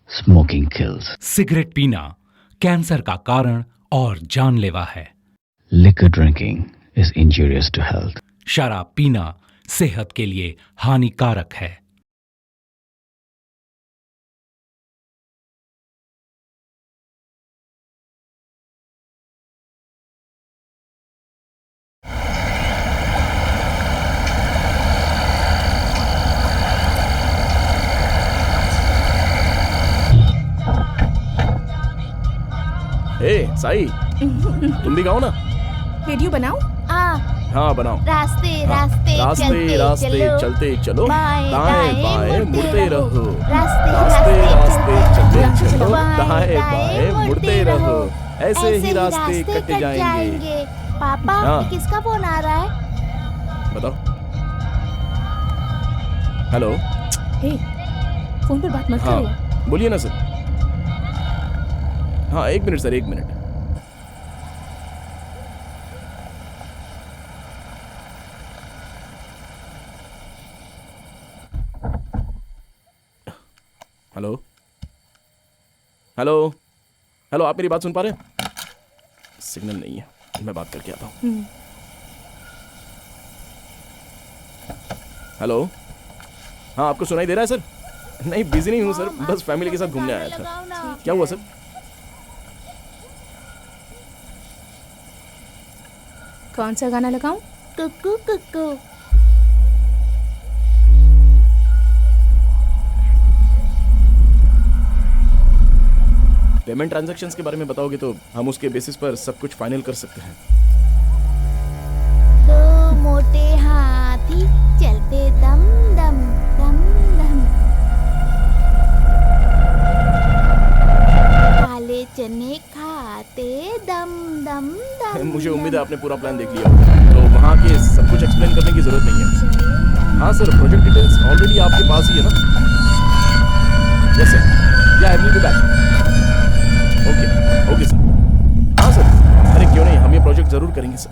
Smoking kills. Cigarette पीना cancer का कारण और जानलेवा है। Liquor drinking is injurious to health. शराब पीना सेहत के लिए हानिकारक है। साई, तुम भी गाओ ना। वीडियो बनाओ। हाँ बनाओ। रास्ते हाँ। रास्ते रास्ते रास्ते चलते चलो, बाएं दाएं बाएं मुड़ते रहो। रास्ते रास्ते रास्ते चलते चलो, बाएं दाएं बाएं मुड़ते रहो। ऐसे ही रास्ते कट जाएंगे। जाएंगे। पापा, हाँ। किसका फोन आ रहा है? बताओ। हेलो। हे, फोन पर बात मत हाँ करो। बोलिए ना सर। हाँ 1 minute sir, 1 minute. Hello hello hello, आप मेरी बात सुन पा रहे हैं? सिग्नल नहीं है, मैं बात करके आता हूँ। हेलो। हाँ आपको सुनाई दे रहा है सर? नहीं बिजी नहीं हूँ सर, बस फैमिली के साथ घूमने आया था। क्या हुआ सर? कौन सा गाना लगाऊं? कुकू कुकू। पेमेंट ट्रांजैक्शंस के बारे में बताओगे तो हम उसके बेसिस पर सब कुछ फाइनल कर सकते हैं। 2 मोटे हाथी चलते दम दम दम दम। काले चने खाते दम दम दम। मुझे उम्मीद है आपने पूरा प्लान देख लिया होगा, तो वहाँ के सब कुछ एक्सप्लेन करने की जरूरत नहीं है। हाँ सर, प्रोजेक्ट डिटेल्स ऑलरेडी आपके पास ही है ना? यस सर, या I will be back. Okay sir. हाँ सर, अरे क्यों नहीं, हम ये प्रोजेक्ट जरूर करेंगे सर।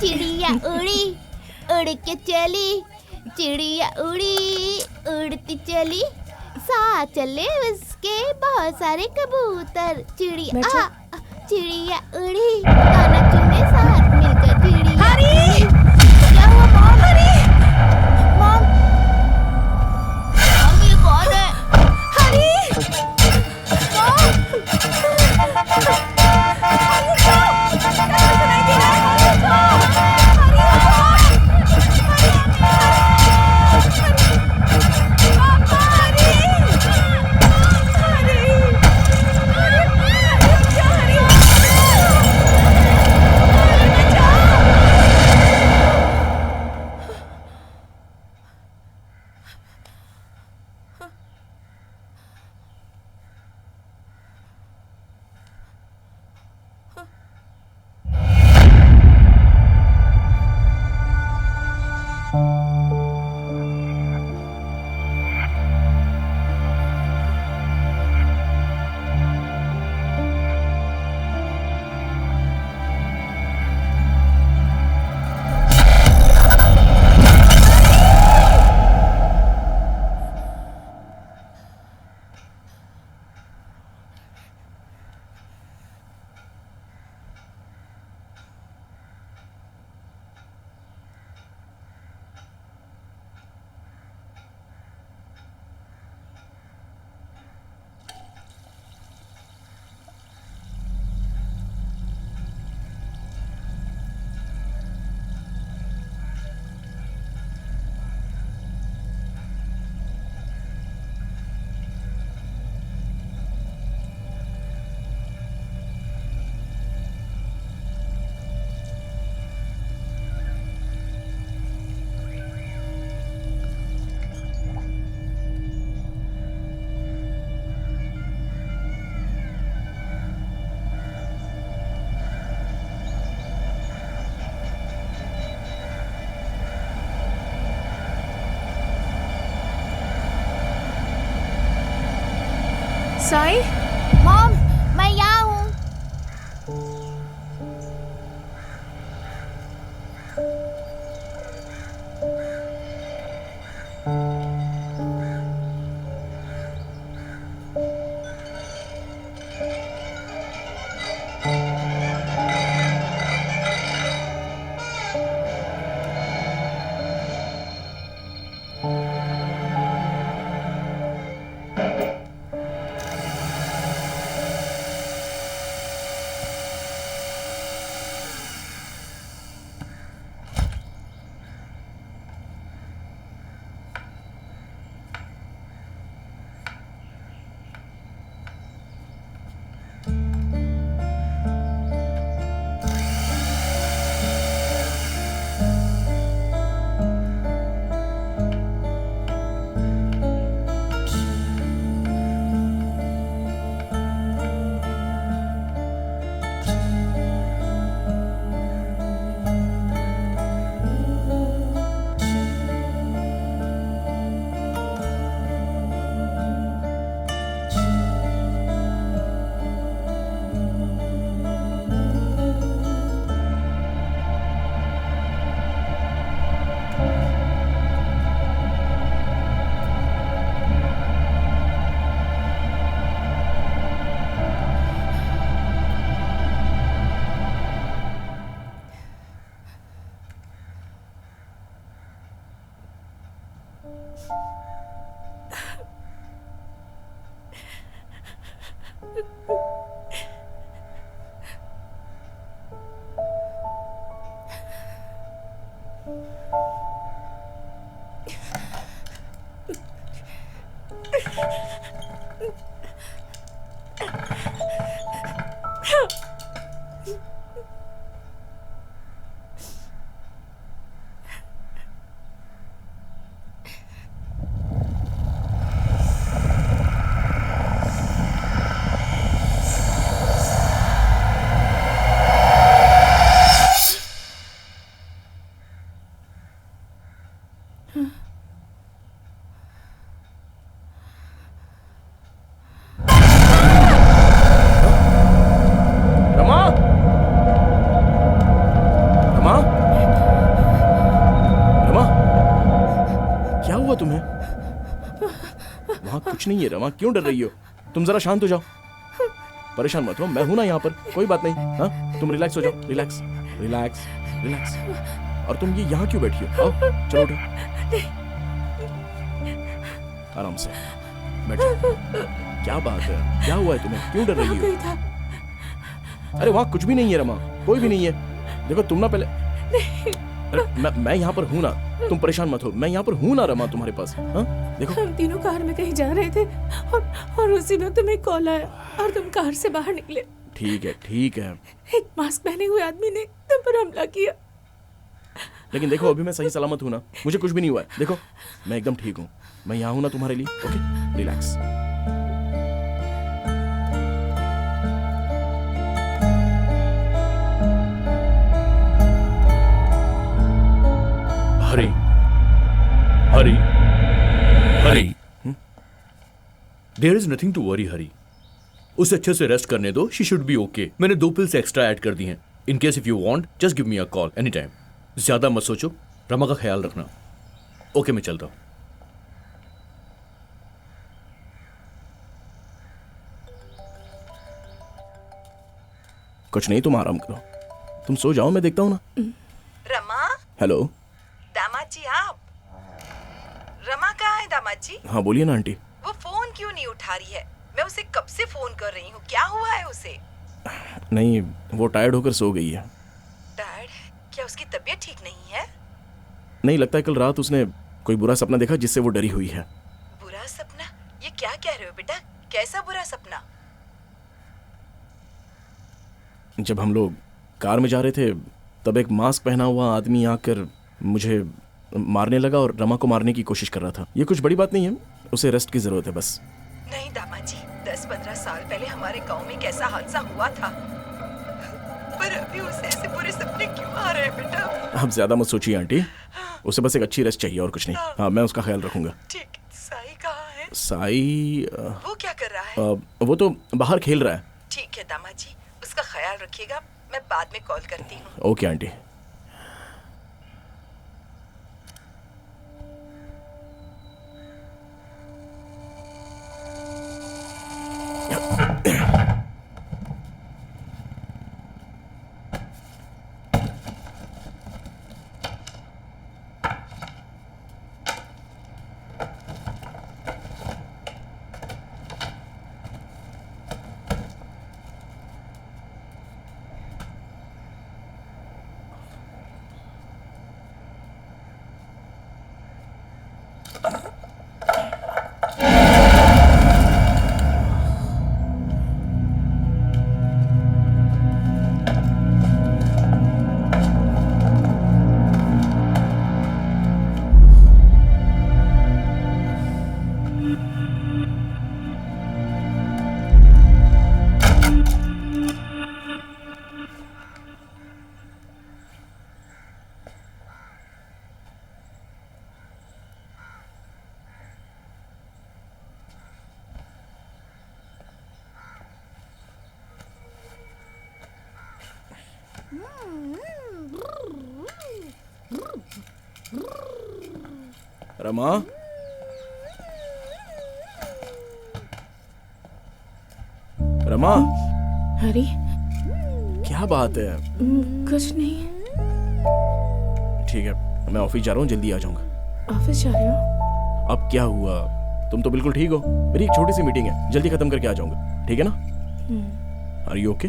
चिड़िया उड़ी उड़ के चली, चिड़िया उड़ी उड़ती चली, साथ चले उसके बहुत सारे कबूतर। चिड़िया उड़ी गाना चुने साथ मिलकर। चिड़िया हरी, क्या हुआ मॉम? हरी मॉम, मॉम ये कौन है? हरी साई, मॉम, मैं यहाँ हूँ। कुछ नहीं है रमा, क्यों डर रही हो? तुम जरा शांत हो जाओ, परेशान मत हो, मैं हूं ना यहाँ पर, कोई बात नहीं। हाँ तुम रिलैक्स हो जाओ, रिलैक्स रिलैक्स रिलैक्स। और तुम ये यहाँ क्यों बैठी हो? आओ चलो उठो, आराम से बैठो। क्या बात है, क्या हुआ है तुम्हें, क्यों डर रही हो? अरे वहाँ कुछ भी नहीं है रमा, कोई भी नहीं है। देखो तुम ना पहले, अरे मैं यहाँ पर हूँ ना, तुम परेशान मत हो, मैं यहाँ पर हूँ ना रमा तुम्हारे पास। हाँ देखो हम तीनों कार में कहीं जा रहे थे और उसी में तुम्हें कॉल आया और तुम कार से बाहर निकले। ठीक है ठीक है, एक मास्क पहने हुए आदमी ने तुम पर हमला किया। लेकिन देखो अभी मैं सही सलामत हूँ ना, मुझे कुछ भी नहीं हुआ है। देखो मैं एकदम ठीक हूँ, मैं यहाँ हूँ ना तुम्हारे लिए। Okay relax. Hari Hari Hari, there is nothing to worry Hari. उसे अच्छे से रेस्ट करने दो, शी शुड बी ओके। मैंने 2 पिल्स एक्स्ट्रा ऐड कर दी हैं। In case if you want just give me a call any time. ज्यादा मत सोचो, रमा का ख्याल रखना। ओके मैं चलता हूं। कुछ नहीं, तुम आराम करो, तुम सो जाओ, मैं देखता हूँ ना। रमा, हेलो। दामाद जी आप? रमा कहाँ है दामाद जी? हाँ बोलिए ना आंटी। वो फोन क्यों नहीं उठा रही है? मैं उसे कब से फोन कर रही हूँ, क्या हुआ है उसे? नहीं वो टायर्ड होकर सो गई है। टायर्ड है? क्या उसकी तबीयत ठीक नहीं है? नहीं, लगता है कल रात उसने कोई बुरा सपना देखा जिससे वो डरी हुई है। बुरा सपना? ये क्या कह रहे हो बेटा, कैसा बुरा सपना? जब हम लोग कार में जा रहे थे तब एक मास्क पहना हुआ आदमी आकर मुझे मारने लगा और रमा को मारने की कोशिश कर रहा था। ये कुछ बड़ी बात नहीं है, उसे रेस्ट की जरूरत है बस। नहीं दामाद जी, 10-15 साल पहले हमारे गांव में कैसा हादसा हुआ था, पर अभी उसे ऐसे बुरे सपने क्यों आ रहे हैं बेटा? आप ज्यादा मत सोचिए आंटी, उसे बस एक अच्छी रेस्ट चाहिए और कुछ नहीं। हाँ मैं उसका ख्याल रखूंगा। ठीक, साई कहाँ है? साई वो क्या कर रहा है? वो तो बाहर खेल रहा है। ठीक है दामाद जी, उसका ख्याल रखिएगा, मैं बाद में कॉल करती हूँ। Okay aunty. रमा, रमा, हरी क्या बात है? कुछ नहीं। ठीक है मैं ऑफिस जा रहा हूँ, जल्दी आ जाऊंगा। ऑफिस जा रहे हो? अब क्या हुआ, तुम तो बिल्कुल ठीक हो। मेरी एक छोटी सी मीटिंग है, जल्दी खत्म करके आ जाऊंगा, ठीक है ना? Are you okay?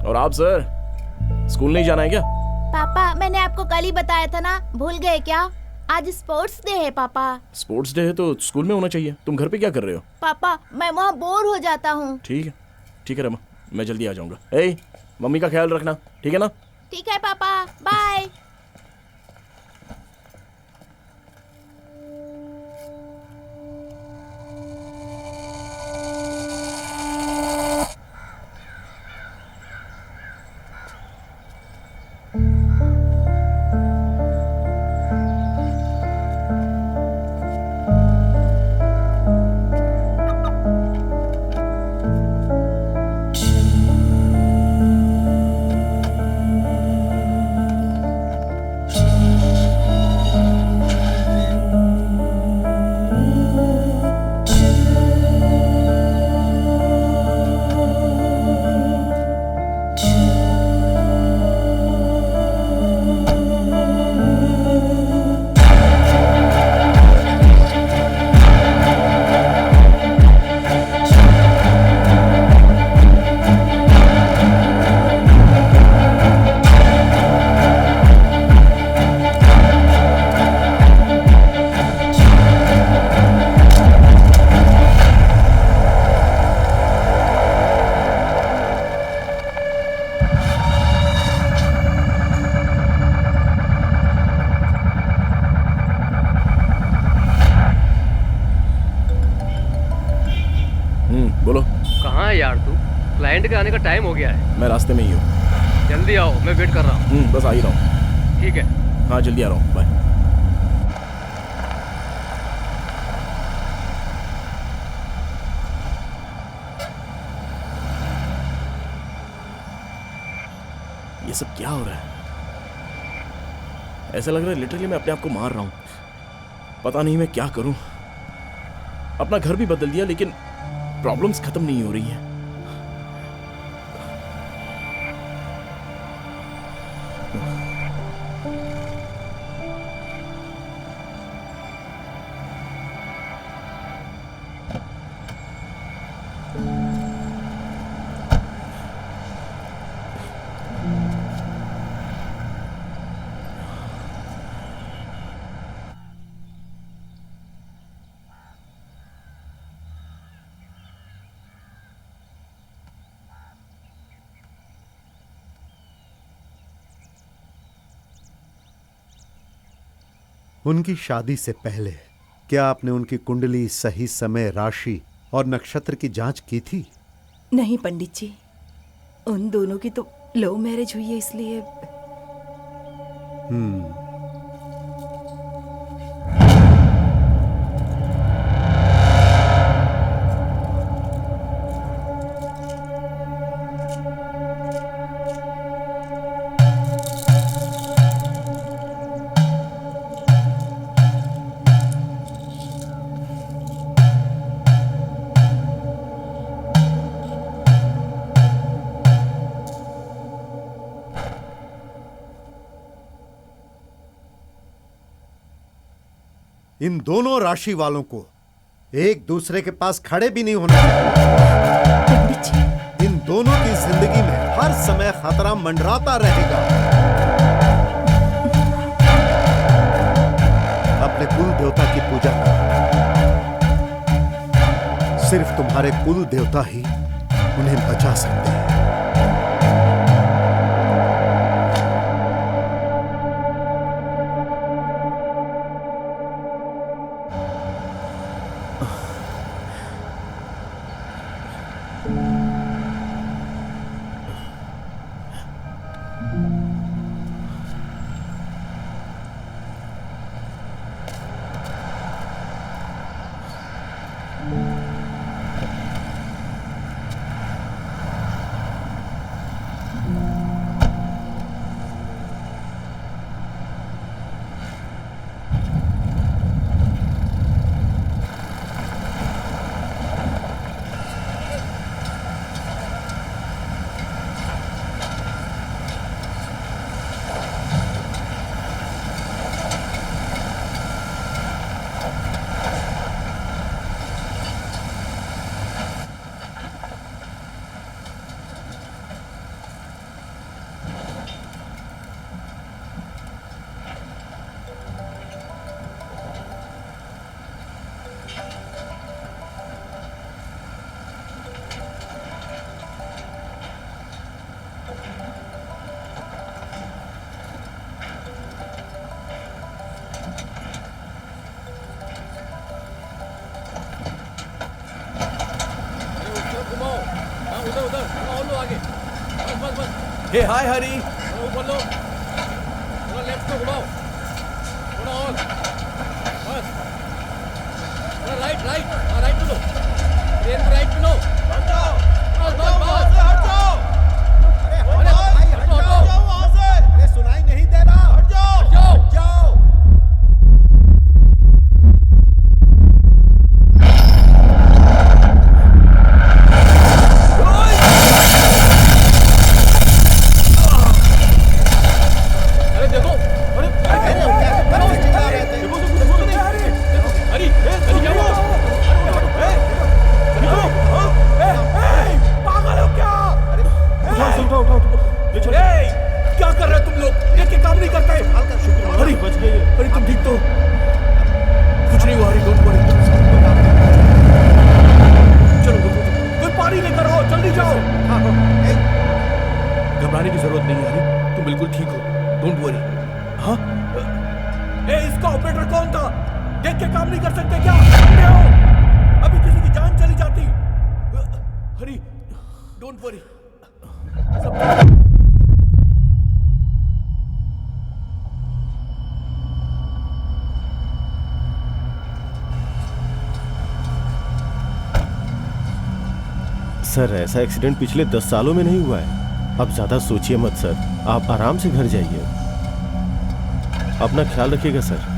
और आप सर, स्कूल नहीं जाना है क्या? पापा मैंने आपको कल ही बताया था ना, भूल गए क्या? आज स्पोर्ट्स डे है पापा। स्पोर्ट्स डे है तो स्कूल में होना चाहिए, तुम घर पे क्या कर रहे हो? पापा मैं वहाँ बोर हो जाता हूँ। ठीक है रमा, मैं जल्दी आ जाऊंगा। ए मम्मी का ख्याल रखना, ठीक है ना? ठीक है पापा, बाय। बोलो। कहाँ है यार तू? क्लाइंट के आने का टाइम हो गया है। मैं रास्ते में ही हूँ। जल्दी आओ, मैं वेट कर रहा हूँ। बस आ ही रहा हूँ। ठीक है। हाँ जल्दी आ रहा हूँ, बाय। ये सब क्या हो रहा है? ऐसा लग रहा है लिटरली मैं अपने आप को मार रहा हूँ। पता नहीं मैं क्या करूँ। अपना घर भी बदल दिया लेकिन प्रॉब्लम्स खत्म नहीं हो रही है। उनकी शादी से पहले क्या आपने उनकी कुंडली, सही समय, राशि और नक्षत्र की जांच की थी? नहीं पंडित जी, उन दोनों की तो लव मैरिज हुई है, इसलिए। इन दोनों राशि वालों को एक दूसरे के पास खड़े भी नहीं होना चाहिए। इन दोनों की जिंदगी में हर समय खतरा मंडराता रहेगा। अपने कुल देवता की पूजा करो। सिर्फ तुम्हारे कुल देवता ही उन्हें बचा सकते हैं। हे हाय हरी। ऊपर लो, थोड़ा लेफ्ट को घुमाओ, थोड़ा और, बस, थोड़ा राइट राइट, हाँ राइट पे लो, ट्रेन को राइट पे लो, हट जाओ, बस बस बस, हट जाओ, अरे भाई हट जाओ वहाँ से, अरे सुनाई नहीं दे रहा, हट जाओ, हट जाओ, हट जाओ। Don't worry. सर ऐसा एक्सीडेंट पिछले 10 सालों में नहीं हुआ है। अब ज्यादा सोचिए मत सर, आप आराम से घर जाइए। अपना ख्याल रखिएगा सर।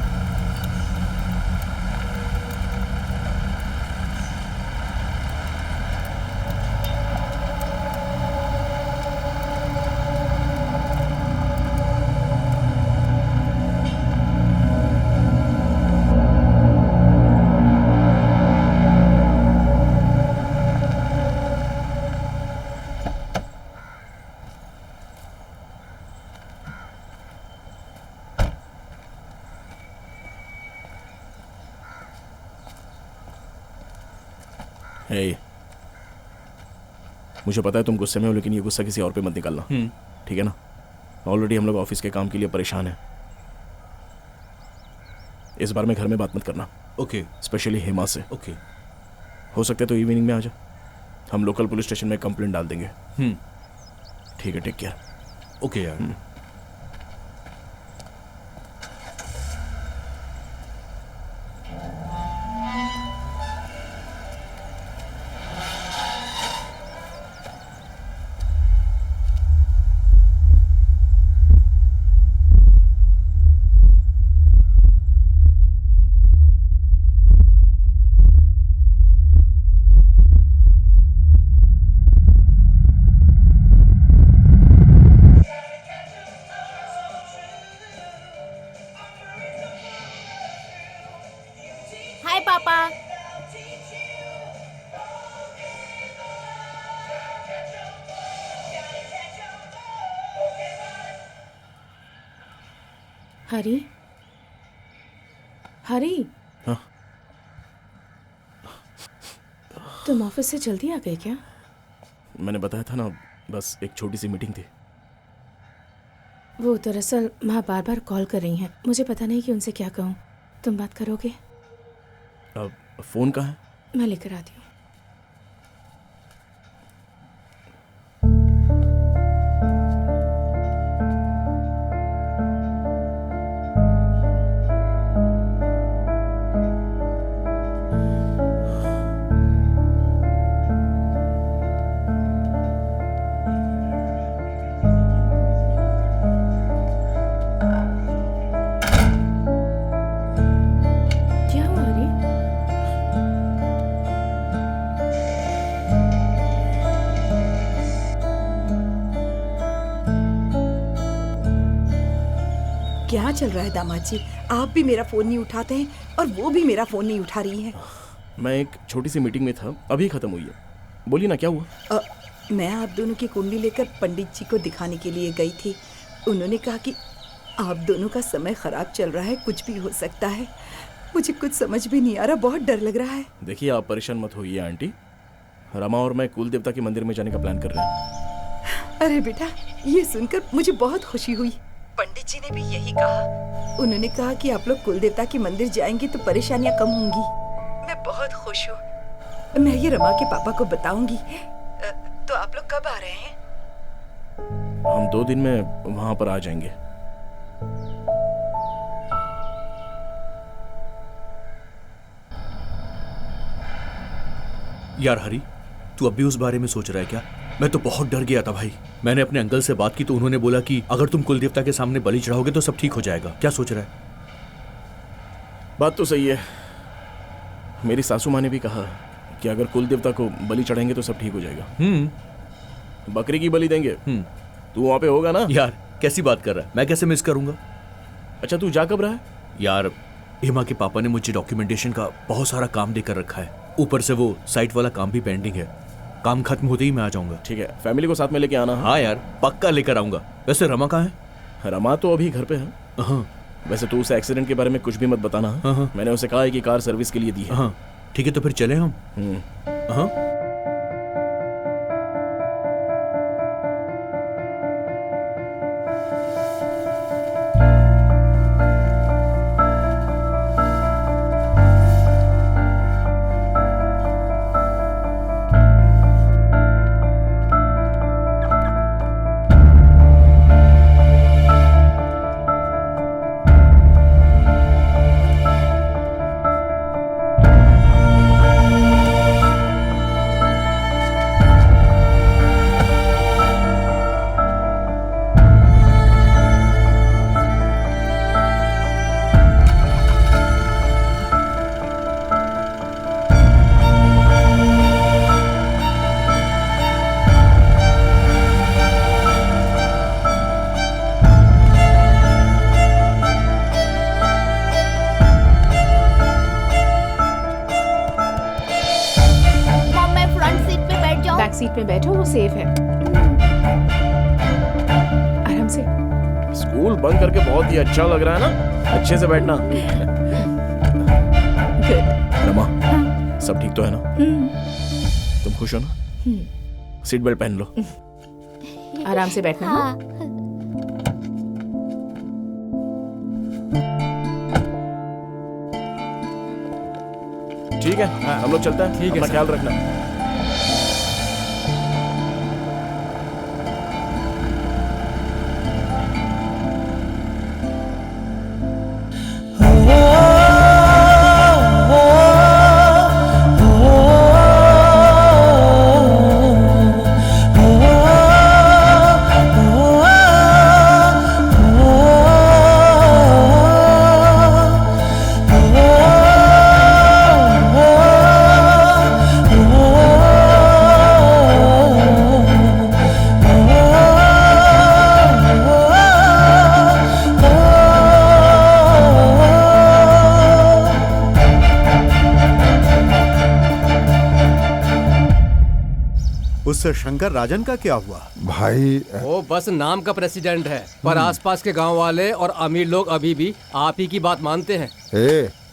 Hey, मुझे पता है तुम गुस्से में हो, लेकिन ये गुस्सा किसी और पे मत निकालना, ठीक है ना? ऑलरेडी हम लोग ऑफिस के काम के लिए परेशान हैं। इस बार में घर में बात मत करना, ओके? स्पेशली हेमा से। ओके। हो सकता है तो इवनिंग में आ जा, हम लोकल पुलिस स्टेशन में कंप्लेंट डाल देंगे। ठीक है, टेक केयर। ओके यार। हाय पापा। हरी, हरी, हाँ? तुम ऑफिस से जल्दी आ गए क्या? मैंने बताया था ना, बस एक छोटी सी मीटिंग थी। वो दरअसल माँ बार बार कॉल कर रही हैं, मुझे पता नहीं कि उनसे क्या कहूँ। तुम बात करोगे? अब फोन कहाँ है? मैं लेकर आती हूँ। क्या हुआ रे? क्या चल रहा है दामाद जी? आप भी मेरा फोन नहीं उठाते हैं और वो भी मेरा फोन नहीं उठा रही है। मैं एक छोटी सी मीटिंग में था, अभी खत्म हुई है। बोलिए ना, क्या हुआ? मैं आप दोनों की कुंडली लेकर पंडित जी को दिखाने के लिए गई थी। उन्होंने कहा कि आप दोनों का समय खराब चल रहा है, कुछ भी हो सकता है। मुझे कुछ समझ भी नहीं आ रहा, बहुत डर लग रहा है। देखिए, आप परेशान मत होइए आंटी। रमा और मैं कुल देवता के मंदिर में जाने का प्लान कर रहे हैं। अरे बेटा, ये सुनकर मुझे बहुत खुशी हुई। पंडित जी ने भी यही कहा। उन्होंने कहा कि आप लोग कुल देवता के मंदिर जाएंगे तो परेशानियां कम होंगी। मैं बहुत खुश हूँ। मैं ये रमा के पापा को बताऊंगी। तो आप लोग कब आ रहे हैं? हम 2 दिन में वहां पर आ जाएंगे। यार हरी, तू अब भी उस बारे में सोच रहा है क्या? मैं तो बहुत डर गया था भाई। मैंने अपने अंकल से बात की तो उन्होंने बोला कि अगर तुम कुल देवता के सामने बलि चढ़ाओगे तो सब ठीक हो जाएगा। क्या सोच रहा है? बात तो सही है। मेरी सासू माँ ने भी कहा कि अगर कुल देवता को बलि चढ़ाएंगे तो सब ठीक हो जाएगा। बकरी की बलि देंगे। तू वहां पे होगा ना? यार कैसी बात कर रहा है, मैं कैसे मिस करूंगा? अच्छा, तू जा कब रहा है? यार हेमा के पापा ने मुझे डॉक्यूमेंटेशन का बहुत सारा काम देकर रखा है, ऊपर से वो साइट वाला काम भी पेंडिंग है। काम खत्म होते ही मैं आ जाऊंगा। ठीक है, फैमिली को साथ में लेके आना। हाँ यार, पक्का लेकर आऊंगा। वैसे रमा कहाँ है? रमा तो अभी घर पे है। हाँ। वैसे तू उसे एक्सीडेंट के बारे में कुछ भी मत बताना। हाँ। मैंने उसे कहा है कि कार सर्विस के लिए दी है। हाँ ठीक है, तो फिर चले हम। हाँ बैक सीट पे बैठो, वो सेफ है। आराम से। स्कूल बंद करके बहुत ही अच्छा लग रहा है ना, अच्छे से बैठना। गुड। रमा, सब ठीक तो है ना? तुम खुश हो ना? सीट बेल्ट पहन लो। आराम से बैठना। हाँ। ठीक है, हम लोग चलते हैं। ठीक है, अपना सर। ख्याल रखना। उससे शंकर राजन का क्या हुआ? भाई वो बस नाम का प्रेसिडेंट है, पर आसपास के गांव वाले और अमीर लोग अभी भी आप ही की बात मानते हैं।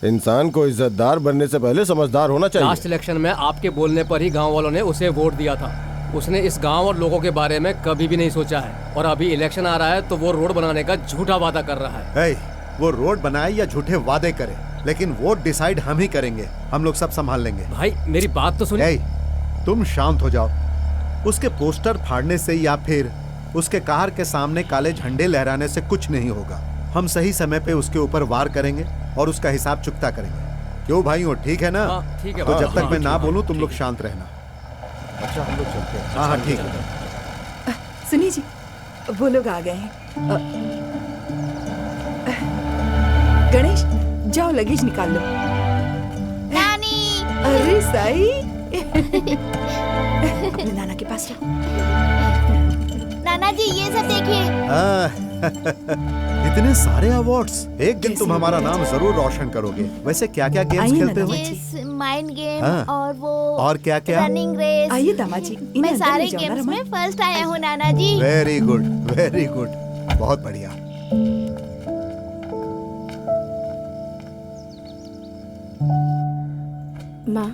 इंसान को इज्जतदार बनने से पहले समझदार होना चाहिए। लास्ट इलेक्शन में आपके बोलने पर ही गांव वालों ने उसे वोट दिया था। उसने इस गांव और लोगों के बारे में कभी भी नहीं सोचा है, और अभी इलेक्शन आ रहा है तो वो रोड बनाने का झूठा वादा कर रहा है। वो रोड बनाए या झूठे वादे करे, लेकिन वोट डिसाइड हम ही करेंगे। हम लोग सब संभाल लेंगे। भाई मेरी बात तो सुनिए। तुम शांत हो जाओ। उसके पोस्टर फाड़ने से या फिर उसके कार के सामने काले झंडे लहराने से कुछ नहीं होगा। हम सही समय पे उसके ऊपर वार करेंगे और उसका हिसाब चुकता करेंगे। क्यों भाइयों, ठीक है ना? ठीक है। तो जब तक मैं ना बोलूं तुम लोग शांत रहना। अच्छा, हम लोग चलते हैं। हाँ ठीक है। सुनिए जी, वो लोग आ गए हैं। गणेश, जाओ लगेज निकाल लो। नानी। अरे साई, अपने नाना के पास जाओ। नाना जी ये सब देखिए। इतने सारे अवार्ड्स। एक दिन तुम हमारा नाम जरूर रोशन करोगे। वैसे क्या क्या गेम्स खेलते हो? चेस, माइंड गेम हाँ। और वो और क्या क्या? Running race. आइए दामाद जी, इन्हें मैं अंदर सारे ले जाओ ना, गेम्स रमा। में फर्स्ट आया हूँ नाना जी। वेरी गुड, वेरी गुड, बहुत बढ़िया। माँ,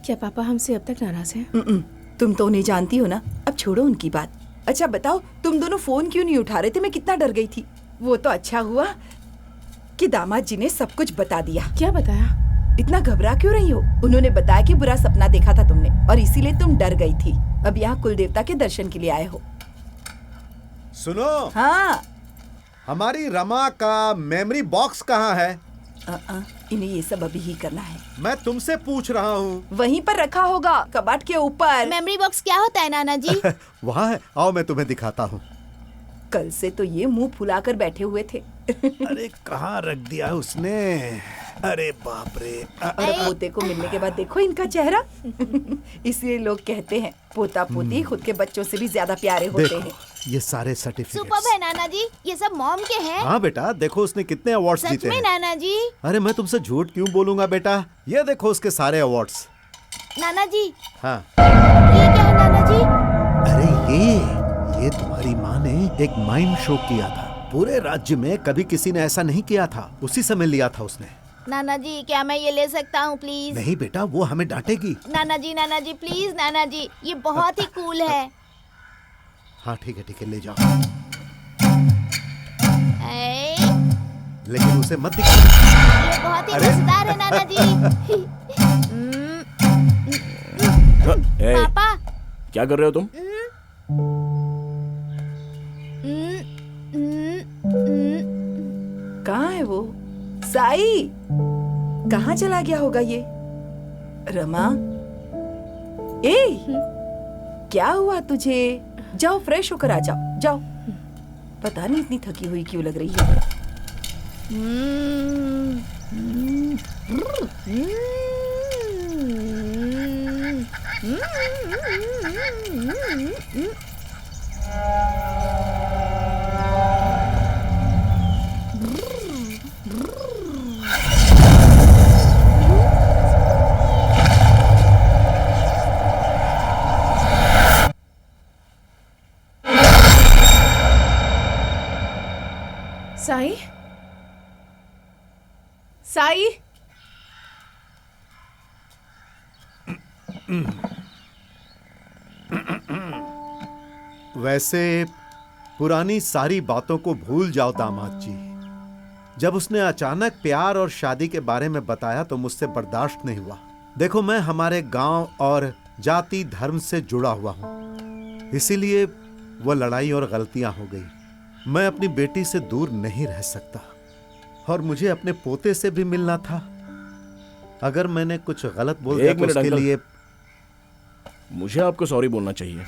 क्या पापा हमसे अब तक नाराज हैं? तुम तो उन्हें जानती हो ना, अब छोड़ो उनकी बात। अच्छा बताओ, तुम दोनों फोन क्यों नहीं उठा रहे थे? मैं कितना डर गई थी। वो तो अच्छा हुआ कि दामाद जी ने सब कुछ बता दिया। क्या बताया? इतना घबरा क्यों रही हो? उन्होंने बताया कि बुरा सपना देखा था तुमने और इसीलिए तुम डर गई थी। अब यहाँ कुल देवता के दर्शन के लिए आए हो। सुनो। हाँ। हमारी रमा का मेमोरी बॉक्स कहाँ है? इन्हें ये सब अभी ही करना है। मैं तुमसे पूछ रहा हूँ। वहीं पर रखा होगा, कबाट के ऊपर। मेमोरी बॉक्स क्या होता है नाना जी? वहाँ है, आओ मैं तुम्हें दिखाता हूँ। कल से तो ये मुंह फुलाकर बैठे हुए थे। अरे कहाँ रख दिया उसने? अरे बाप रे। अरे पोते को मिलने के बाद देखो इनका चेहरा। इसलिए लोग कहते हैं पोता पोती खुद के बच्चों से भी ज्यादा प्यारे होते हैं। ये सारे सर्टिफिकेट्स। सुपर्ब है नाना जी, ये सब मॉम के हैं। हाँ बेटा, देखो उसने कितने अवार्ड्स सच जीते में हैं। नाना जी? अरे मैं तुमसे झूठ क्यों बोलूंगा बेटा? ये देखो उसके सारे अवार्ड्स। नाना जी। हाँ। ये क्या है नाना जी? अरे ये तुम्हारी माँ ने एक माइम शो किया था। पूरे राज्य में कभी किसी ने ऐसा नहीं किया था। उसी समय लिया था उसने। नाना जी क्या मैं ये ले सकता हूँ प्लीज? नहीं बेटा, वो हमें डांटेगी। नाना जी प्लीज नाना जी, ये बहुत ही कूल है। हाँ ठीक है, ले जाओ। लेकिन उसे मत दिखाओ। ये बहुत ही मजेदार है नाना जी। पापा क्या कर रहे हो तुम? कहाँ है वो? साई कहाँ चला गया होगा ये? रमा, क्या हुआ तुझे? जाओ फ्रेश होकर आ जाओ, जाओ। पता नहीं इतनी थकी हुई क्यों लग रही है। साई, साई। वैसे पुरानी सारी बातों को भूल जाओ दामाद जी। जब उसने अचानक प्यार और शादी के बारे में बताया तो मुझसे बर्दाश्त नहीं हुआ। देखो, मैं हमारे गांव और जाति धर्म से जुड़ा हुआ हूं, इसीलिए वो लड़ाई और गलतियां हो गई। मैं अपनी बेटी से दूर नहीं रह सकता और मुझे अपने पोते से भी मिलना था। अगर मैंने कुछ गलत बोल दिया तो उसके लिए मुझे आपको सॉरी बोलना चाहिए।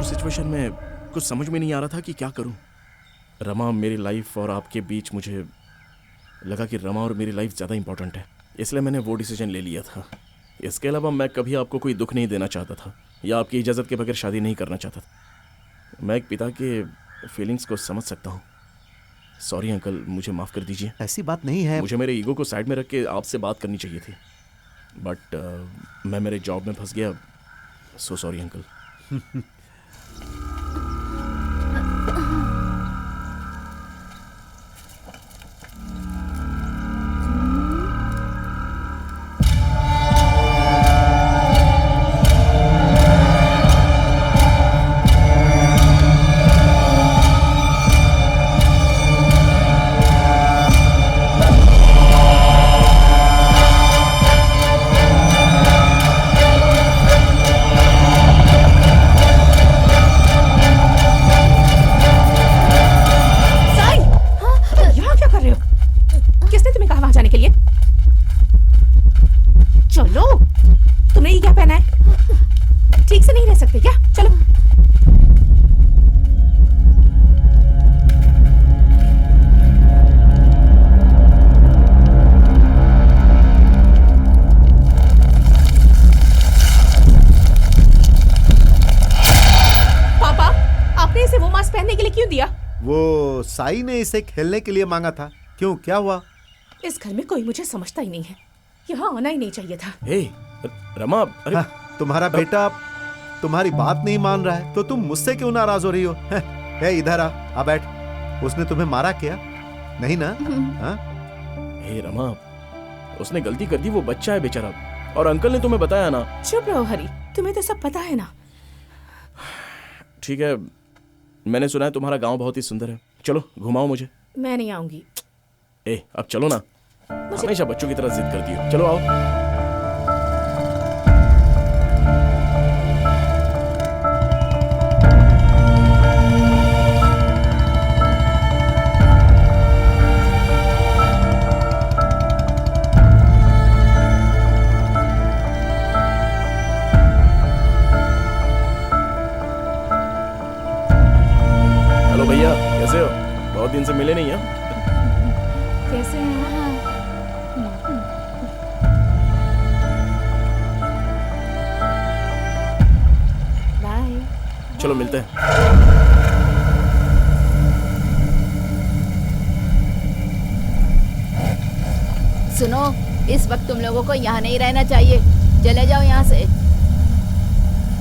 सिचुएशन में कुछ समझ में नहीं आ रहा था कि क्या करूं। रमा मेरी लाइफ और आपके बीच मुझे लगा कि रमा और मेरी लाइफ ज़्यादा इंपॉर्टेंट है, इसलिए मैंने वो डिसीजन ले लिया था। इसके अलावा मैं कभी आपको कोई दुख नहीं देना चाहता था या आपकी इजाज़त के बगैर शादी नहीं करना चाहता था। मैं एक पिता के फीलिंग्स को समझ सकता हूँ। सॉरी अंकल, मुझे माफ़ कर दीजिए। ऐसी बात नहीं है। मुझे मेरे ईगो को साइड में रख के आपसे बात करनी चाहिए थी, बट मैं मेरे जॉब में फंस गया। So sorry uncle. साई ने इसे खेलने के लिए मांगा था। क्यों, क्या हुआ? इस घर में कोई मुझे समझता ही नहीं है, यहाँ आना ही नहीं चाहिए था। रमा, अरे तुम्हारा बेटा तुम्हारी बात नहीं मान रहा है तो तुम मुझसे क्यों नाराज हो रही हो? इधर आ बैठ। उसने तुम्हें मारा क्या? नहीं ना? रमा, उसने गलती कर दी, वो बच्चा है बेचारा, और अंकल ने तुम्हें बताया ना। चुप रहो हरी, तुम्हें तो सब पता है ना। ठीक है, मैंने सुना है तुम्हारा गांव बहुत ही सुंदर है, चलो घुमाओ मुझे। मैं नहीं आऊंगी। अब चलो ना, हमेशा बच्चों की तरह जिद करती हो। चलो आओ। हेलो भैया, कैसे हो? बहुत दिन से मिले नहीं हैं। कैसे हैं? बाय। चलो मिलते हैं। सुनो, इस वक्त तुम लोगों को यहाँ नहीं रहना चाहिए, चले जाओ यहाँ से।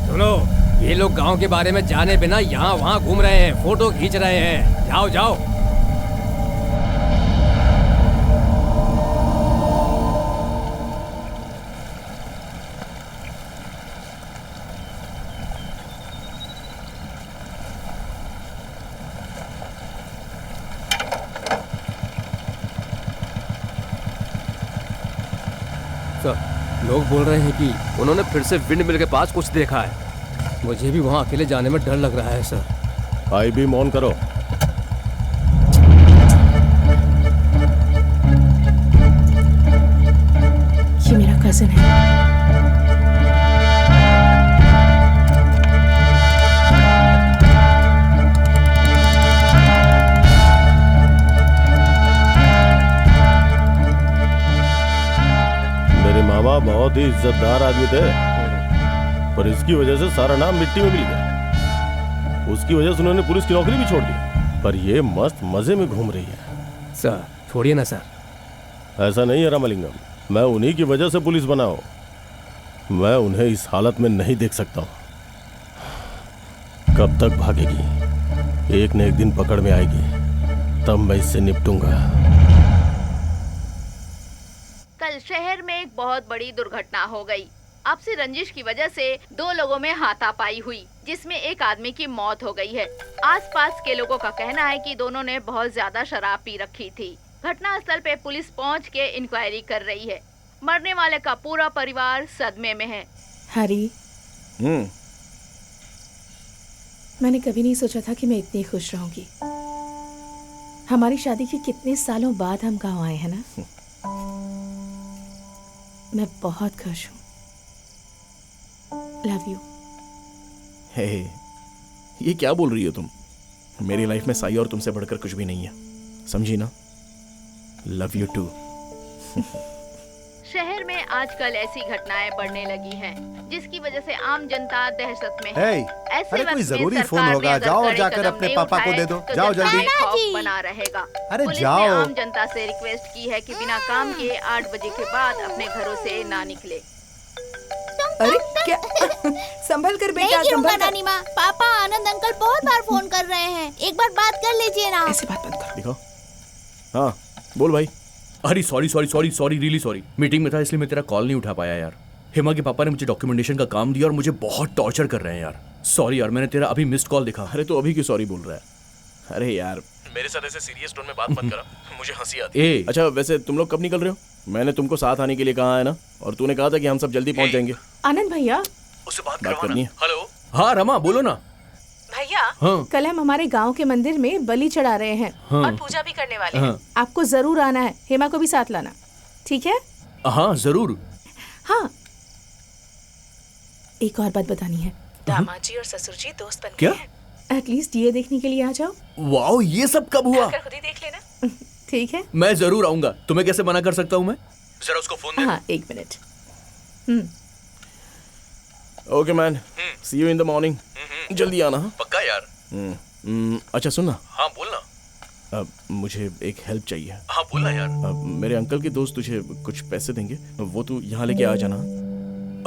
सुनो, ये लोग गांव के बारे में जाने बिना यहाँ वहाँ घूम रहे हैं, फोटो खींच रहे हैं। जाओ जाओ। सर, लोग बोल रहे हैं कि उन्होंने फिर से विंड मिल के पास कुछ देखा है। मुझे भी वहाँ अकेले जाने में डर लग रहा है सर। आई भी मौन करो। ये मेरा कजिन है। पापा बहुत ही इज्जतदार आदमी थे, पर इसकी वजह से सारा नाम मिट्टी में मिल गया। उसकी वजह से उन्होंने पुलिस की नौकरी भी छोड़ दी, पर ये मस्त मजे में घूम रही है। सर छोड़िए ना सर। ऐसा नहीं है रामलिंगम, मैं उन्हीं की वजह से पुलिस बना हूं। मैं उन्हें इस हालत में नहीं देख सकता हूं। कब तक भागेगी? एक न एक दिन पकड़ में आएगी, तब मैं इससे निपटूंगा। कल शहर में एक बहुत बड़ी दुर्घटना हो गई। आपसी रंजिश की वजह से 2 लोगों में हाथापाई हुई, जिसमें एक आदमी की मौत हो गई है। आसपास के लोगों का कहना है कि दोनों ने बहुत ज्यादा शराब पी रखी थी। घटना स्थल पे पुलिस पहुंच के इंक्वायरी कर रही है। मरने वाले का पूरा परिवार सदमे में है। हरी, मैंने कभी नहीं सोचा था कि मैं इतनी खुश रहूंगी। हमारी शादी के कितने सालों बाद हम गांव आए हैं ना। मैं बहुत खुश हूँ। Love you. हे, ये क्या बोल रही हो तुम? मेरी लाइफ में साई और तुमसे बढ़कर कुछ भी नहीं है, समझी ना? Love you too. शहर में आजकल ऐसी घटनाएं बढ़ने लगी हैं, जिसकी वजह से आम जनता दहशत में है। ऐसे अरे कोई जरूरी फोन होगा, जाओ और जाकर अपने पापा को दे दो। तो जाओ जल्दी। खौफ बना रहेगा। अरे पुलिस जाओ। ने आम जनता से रिक्वेस्ट की है कि बिना काम के 8 बजे के बाद अपने घरों से ना निकले। अरे क्या? संभल कर बेटा, नहीं संभल कर। नानी माँ, पापा आनंद अंकल बहुत बार फोन कर रहे हैं, एक बार बात कर लीजिए ना। ऐसे बात बंद करो। दिखाओ। हाँ बोल भाई। अरे सॉरी रियली सॉरी। मीटिंग में था इसलिए मैं तेरा कॉल नहीं उठा पाया यार। हेमा के पापा ने मुझे डॉक्यूमेंटेशन का काम दिया और मुझे बहुत टॉर्चर कर रहे हैं यार। सॉरी यार, मैंने तेरा अभी मिस्ड कॉल देखा। अरे तो अभी क्यों सॉरी बोल रहा है? अरे यार मेरे साथ ऐसे सीरियस टोन में बात मत करा, मुझे हंसी आती है। अच्छा वैसे तुम लोग कब निकल रहे हो? मैंने तुमको साथ आने के लिए कहा है ना, और तूने कहा था कि हम सब जल्दी पहुंच जाएंगे। आनंद भैया, उससे बात करनी है। हेलो। हाँ रमा बोलो ना। भैया हाँ कल हम हमारे गांव के मंदिर में बलि चढ़ा रहे हैं। हाँ। और पूजा भी करने वाले हैं। आपको जरूर आना है। हेमा को भी साथ लाना, ठीक है? हाँ जरूर। हाँ, एक और बात बतानी है। दामाद जी और ससुर जी दोस्त बन क्या? गए हैं। एटलीस्ट ये देखने के लिए आ जाओ। वाओ, ये सब कब हुआ? आकर खुद ही देख लेना। ठीक है, मैं जरूर आऊंगा। तुम्हें कैसे मना कर सकता हूँ मैं? जरा उसको फोन दे। हाँ 1 minute. Okay man, see you in the morning. जल्दी आना। पक्का यार? अच्छा सुन ना। हाँ बोलना। अब मुझे एक हेल्प चाहिए। हाँ बोलना यार। अब मेरे अंकल के दोस्त तुझे कुछ पैसे देंगे, वो तू यहाँ लेके आ जाना।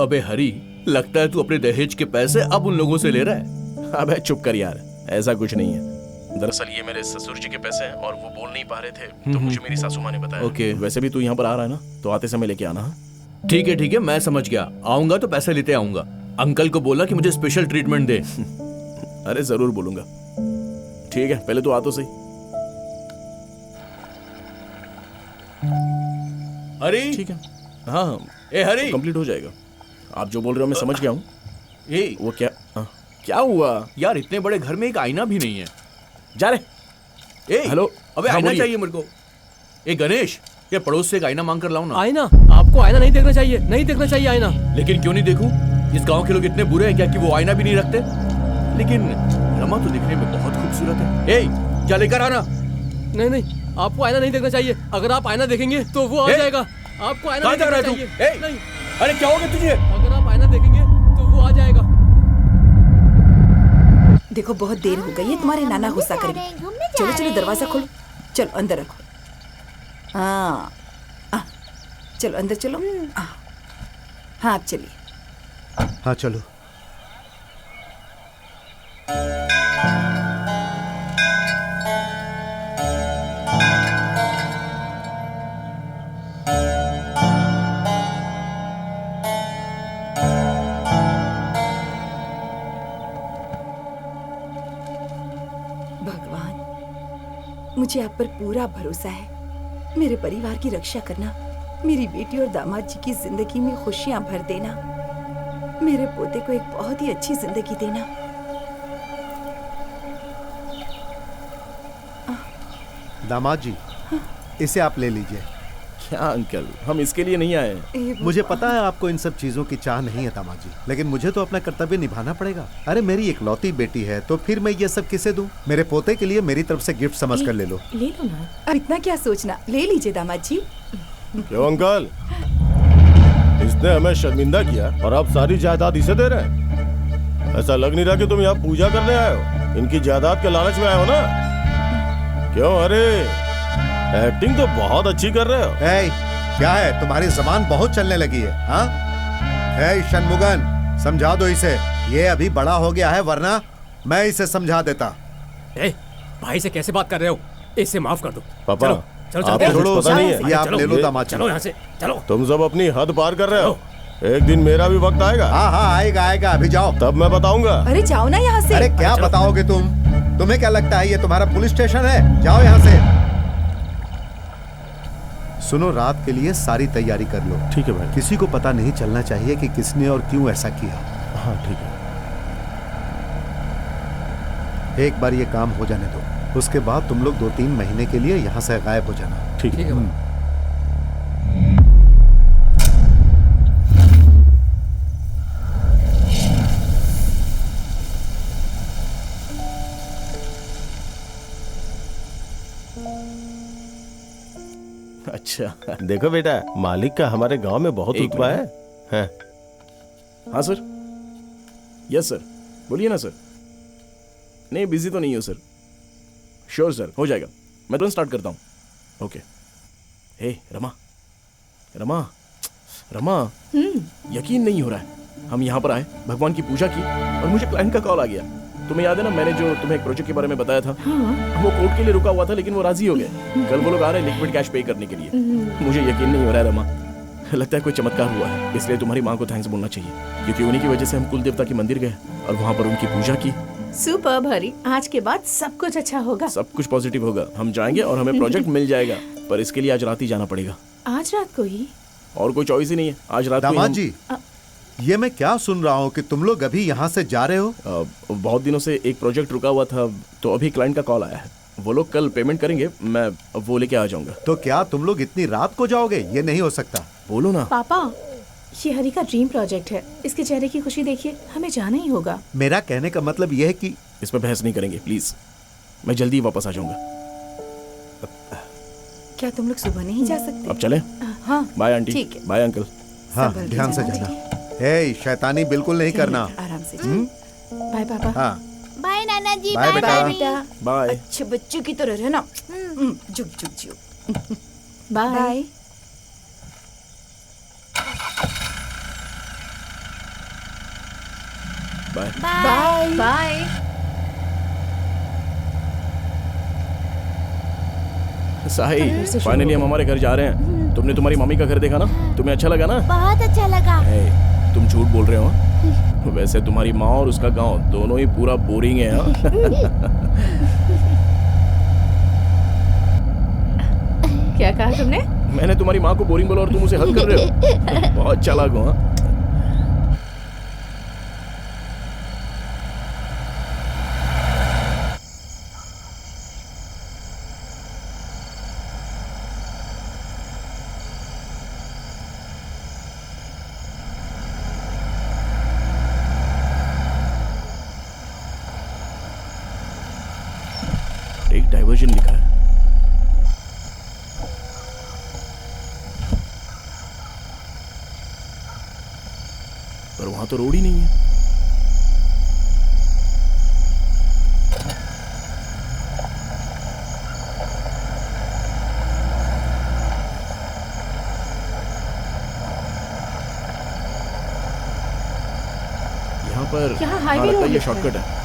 अबे हरी, लगता है तू अपने दहेज के पैसे अब उन लोगों से ले रहा है। अबे चुप कर यार, ऐसा कुछ नहीं है। दरअसल ये मेरे ससुर जी के पैसे हैं और वो बोल नहीं पा रहे थे, तो मुझे मेरी सासू माँ ने बताया। ओके। वैसे भी तू यहाँ पर आ रहा है ना, तो आते समय लेके आना। ठीक है, मैं समझ गया। आऊंगा तो पैसे लेते आऊंगा। अंकल को बोला कि मुझे स्पेशल ट्रीटमेंट दे। अरे जरूर बोलूंगा। ठीक है, पहले तो आ तो सही। हरी। ठीक है। हाँ ए हरी, कंप्लीट हो जाएगा। आप जो बोल रहे हो मैं समझ गया हूँ। ए वो क्या? हाँ, क्या हुआ यार? इतने बड़े घर में एक आईना भी नहीं है। जा रहे। ए हेलो। अबे हाँ, आईना बोलिए। चाहिए मेरे को। ए गणेश, ये पड़ोस से एक आईना मांग कर लाओ ना। आईना? आपको आईना नहीं देखना चाहिए, नहीं देखना चाहिए आईना। लेकिन क्यों नहीं देखूं? इस गांव के लोग इतने बुरे हैं क्या कि वो आईना भी नहीं रखते? लेकिन रमा तो दिखने में बहुत खूबसूरत है। ए जा लेकर आना। नहीं, आपको आईना नहीं देखना चाहिए। अगर आप आईना देखेंगे तो वो आ जाएगा। आपको आईना नहीं देखना चाहिए। नहीं, अरे क्या हो गया तुझे? अगर आप आईना देखेंगे तो वो आ जाएगा। देखो बहुत देर हो गई है, तुम्हारे नाना गुस्सा करेंगे। चलो चलो दरवाजा खोलो, चलो अंदर रखो। हाँ चलो अंदर चलो। हाँ आप चलिए। हाँ चलो। भगवान, मुझे आप पर पूरा भरोसा है। मेरे परिवार की रक्षा करना, मेरी बेटी और दामाद जी की जिंदगी में खुशियां भर देना, मेरे पोते को एक बहुत ही अच्छी जिंदगी देना। दामाद जी, इसे आप ले लीजिए। क्या अंकल, हम इसके लिए नहीं आए। मुझे पता है आपको इन सब चीजों की चाह नहीं है दामाद जी, लेकिन मुझे तो अपना कर्तव्य निभाना पड़ेगा। अरे मेरी इकलौती बेटी है, तो फिर मैं ये सब किसे दूं? मेरे पोते के लिए मेरी तरफ से गिफ्ट समझ कर ले लो। ले लो ना। अब इतना क्या सोचना, ले लीजिए दामाद जी। क्यों अंकल? इसने हमें शर्मिंदा किया और आप सारी जायदाद इसे दे रहे हैं। ऐसा लग नहीं रहा कि तुम यहाँ पूजा करने आए हो, इनकी जायदाद के लालच में आए हो ना? क्यों? अरे एक्टिंग तो बहुत अच्छी कर रहे हो। क्या है, तुम्हारी जबान बहुत चलने लगी है? हाँ, शनमुगन, समझा दो इसे, ये अभी बड़ा हो गया है, वरना मैं इसे समझा देता। भाई से कैसे बात कर रहे हो? इसे माफ कर दो। पापा, चलो आपको कुछ पता नहीं है। ये आप ले लो दामाद। चलो यहाँ से, चलो। तुम सब अपनी हद पार कर रहे हो। एक दिन मेरा भी वक्त आएगा। हाँ, आएगा, अभी जाओ, तब मैं बताऊंगा। अरे जाओ ना यहाँ से। अरे क्या बताओगे तुम? तुम्हें क्या लगता है ये तुम्हारा पुलिस स्टेशन है? जाओ यहाँ से। सुनो, रात के लिए सारी तैयारी कर लो। ठीक है भाई। किसी को पता नहीं चलना चाहिए कि किसने और क्यों ऐसा किया। हाँ ठीक है। एक बार ये काम हो जाने दो, उसके बाद तुम लोग 2-3 महीने के लिए यहाँ से गायब हो जाना। ठीक है। अच्छा, देखो बेटा, मालिक का हमारे गांव में बहुत रुतबा है। हाँ सर। यस सर, बोलिए ना सर। नहीं, बिजी तो नहीं हो सर। श्योर सर, हो जाएगा। मैं तुरंत स्टार्ट करता हूँ। ओके। हे रमा, रमा, रमा, यकीन नहीं हो रहा है। हम यहाँ पर आए, भगवान की पूजा की और मुझे क्लाइंट का कॉल आ गया। तुम्हें याद है ना, मैंने जो तुम्हें एक प्रोजेक्ट के बारे में बताया था? हाँ। वो कोर्ट के लिए रुका हुआ था, लेकिन वो राजी हो गए। कल वो लोग आ रहे हैं लिक्विड कैश पे करने के लिए। मुझे यकीन नहीं हो रहा है रमा, लगता है कोई चमत्कार हुआ है। इसलिए तुम्हारी माँ को थैंक्स बोलना चाहिए, क्योंकि उन्हीं की वजह से हम कुल देवता के मंदिर गए और वहाँ पर उनकी पूजा की। सुपर्ब हरी, आज के बाद सब कुछ अच्छा होगा। सब कुछ पॉजिटिव होगा। हम जाएंगे और हमें प्रोजेक्ट मिल जाएगा, पर इसके लिए आज रात ही जाना पड़ेगा। आज रात को ही? और कोई चॉइस ही नहीं है, आज रात दामाद जी, ये मैं क्या सुन रहा हूँ कि तुम लोग अभी यहाँ से जा रहे हो? बहुत दिनों से एक प्रोजेक्ट रुका हुआ था, तो अभी क्लाइंट का कॉल आया है। वो लोग कल पेमेंट करेंगे, मैं वो लेके आ जाऊंगा। तो क्या तुम लोग इतनी रात को जाओगे? ये नहीं हो सकता। बोलो ना। पापा, ये हरी का ड्रीम प्रोजेक्ट है, इसके चेहरे की खुशी देखिए, हमें जाना ही होगा। मेरा कहने का मतलब यह है कि इस पर बहस नहीं करेंगे प्लीज, मैं जल्दी वापस आ जाऊंगा। क्या तुम लोग सुबह नहीं जा सकते? अब चलें? हाँ, बाय आंटी। ठीक है। Bye uncle. हाँ, ध्यान से जाना। शैतानी बिल्कुल नहीं करना। आराम से। बाय पापा। हाँ, बाय नाना जी। बाय बेटा। बेटा, बाय। अच्छे बच्चों की तरह रहना। जुग जुग जुग। Bye. Bye bye bye. Sahil, finally हम हमारे घर जा रहे हैं। तुमने तुम्हारी मम्मी का घर देखा ना? तुम्हें अच्छा लगा ना? बहुत अच्छा लगा। तुम झूठ बोल रहे हो। वैसे तुम्हारी माँ और उसका गांव दोनों ही पूरा बोरिंग है। क्या कहा तुमने? मैंने तुम्हारी माँ को बोरिंग बोला और तुम उसे हक कर रहे हो। बहुत चालाक हो। एक डाइवर्जन लिखा है। पर वहां तो रोड ही नहीं है। यहाँ पर हाईवे लगता है रोड ये है। शॉर्टकट है।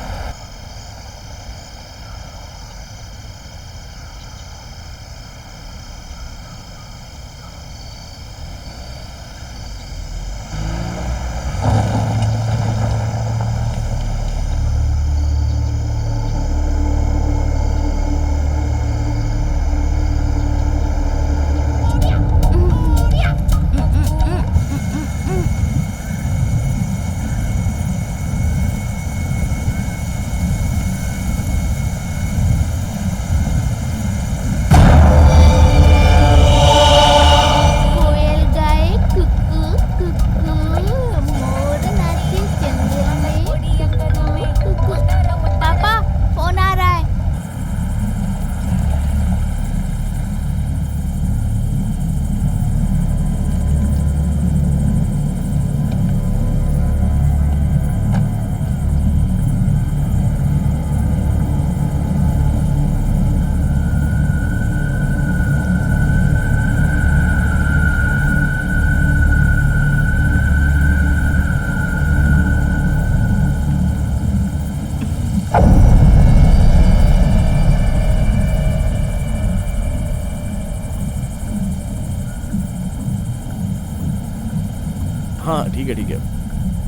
हाँ ठीक है ठीक है,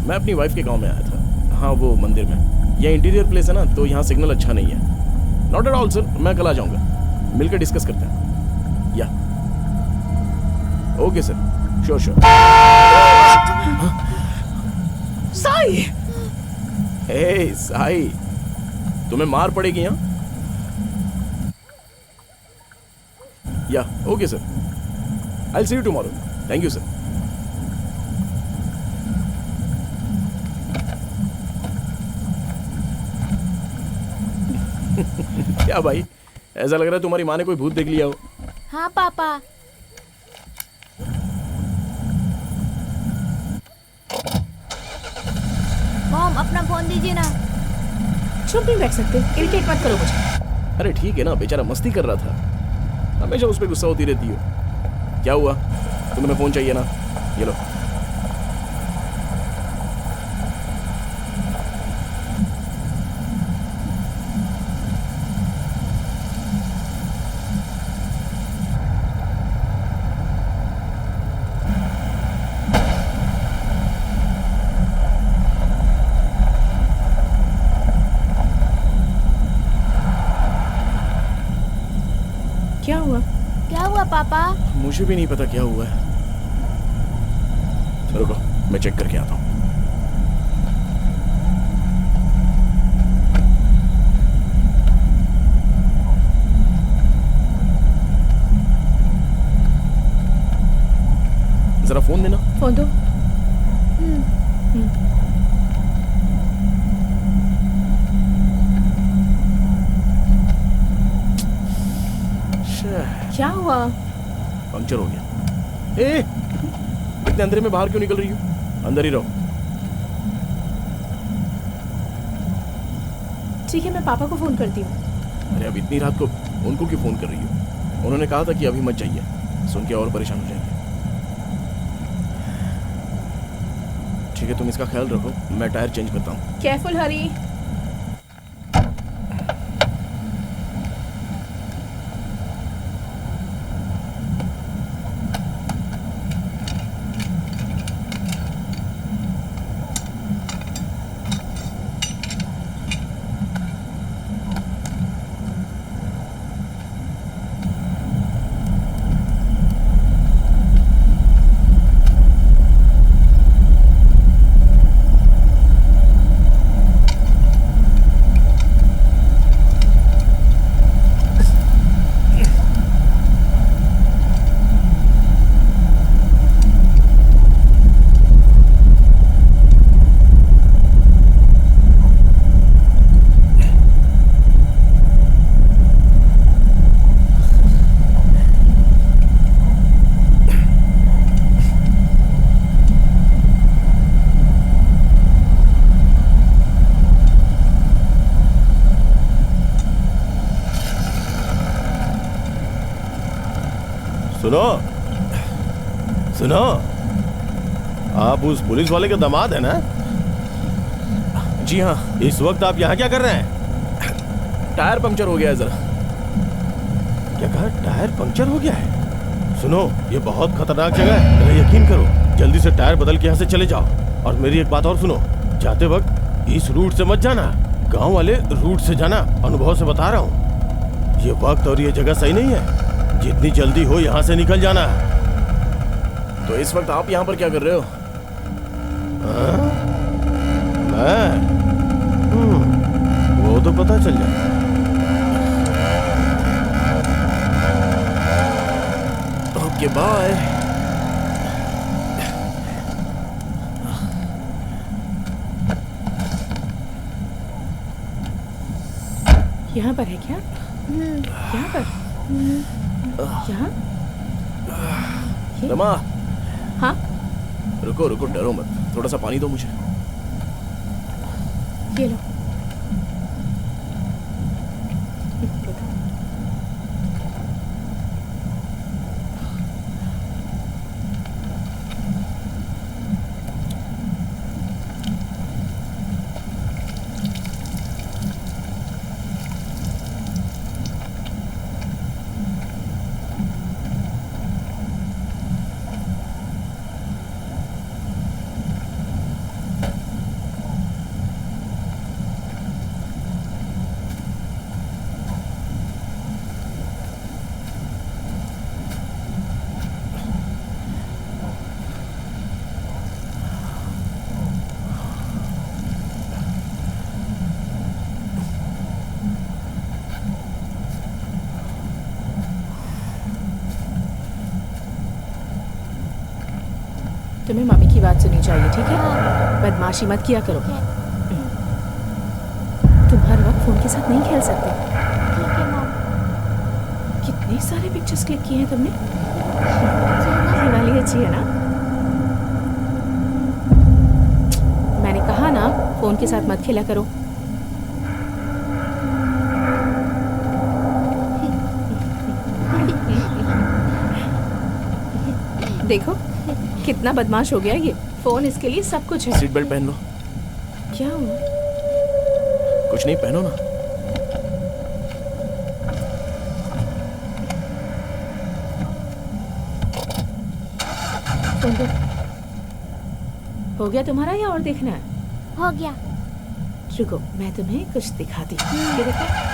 मैं अपनी वाइफ के गांव में आया था। हाँ वो मंदिर में, यह इंटीरियर प्लेस है ना, तो यहाँ सिग्नल अच्छा नहीं है। नॉट एट ऑल सर, मैं कल आ जाऊँगा, मिलकर डिस्कस करते हैं। Yeah okay sir, sure sure. Sai, hey Sai, तुम्हें मार पड़ेगी यहाँ। Yeah okay sir, I will see you tomorrow. Thank you sir. क्या भाई, ऐसा लग रहा है तुम्हारी माँ ने कोई भूत देख लिया हो। हाँ पापा। मॉम अपना फोन दीजिए ना। चुप नहीं बैठ सकते, इरिटेट मत करो मुझे। अरे ठीक है ना, बेचारा मस्ती कर रहा था, हमेशा उस पर गुस्सा होती रहती हो। क्या हुआ, तुम्हें फोन चाहिए ना, ये लो। क्या हुआ? क्या हुआ पापा? मुझे भी नहीं पता क्या हुआ है। रुको, मैं चेक करके आता हूँ। जरा फोन देना। फोन दो। क्या हुआ? पंक्चर हो गया। ए, इतने अंधेरे में बाहर क्यों निकल रही हो? अंदर ही रहो। ठीक है, मैं पापा को फोन करती हूँ। अरे अब इतनी रात को उनको क्यों फोन कर रही हो? उन्होंने कहा था कि अभी मत जाइए, सुन के और परेशान हो जाएंगे। ठीक है, तुम इसका ख्याल रखो, मैं टायर चेंज करता हूँ। केयरफुल हरी। सुनो सुनो, आप उस पुलिस वाले के दामाद है ना? जी हाँ। इस वक्त आप यहाँ क्या कर रहे हैं? टायर पंक्चर हो गया है जरा। क्या कहा? टायर पंक्चर हो गया है? सुनो, ये बहुत खतरनाक जगह है, मेरा यकीन करो। जल्दी से टायर बदल के यहाँ से चले जाओ। और मेरी एक बात और सुनो, जाते वक्त इस रूट से मत जाना, गांव वाले रूट से जाना। अनुभव से बता रहा हूँ, ये वक्त और ये जगह सही नहीं है। जितनी जल्दी हो यहाँ से निकल जाना। तो इस वक्त आप यहाँ पर क्या कर रहे हो? मैं वो तो पता चल जाए। Okay bye. यहाँ पर है क्या? यहाँ पर? यहाँ? रमा। हाँ? रुको रुको, डरो मत, थोड़ा सा पानी दो मुझे। ये लो। तुम्हें मम्मी की बात सुननी चाहिए, ठीक है? बदमाशी मत किया करो। तुम हर वक्त फोन के साथ नहीं खेल सकते। ठीक है मॉम। कितने सारे पिक्चर्स क्लिक किए हैं तुमने? ये वाली अच्छी है ना? मैंने कहा ना, फोन के साथ मत खेला करो। देखो कितना बदमाश हो गया ये। फोन इसके लिए सब कुछ है। सीट बेल्ट पहन लो। क्या हुआ? कुछ नहीं, पहनो ना। फोन दो। हो गया तुम्हारा या और देखना है? हो गया। रुको, मैं तुम्हें कुछ दिखाती हूँ। ये देखो।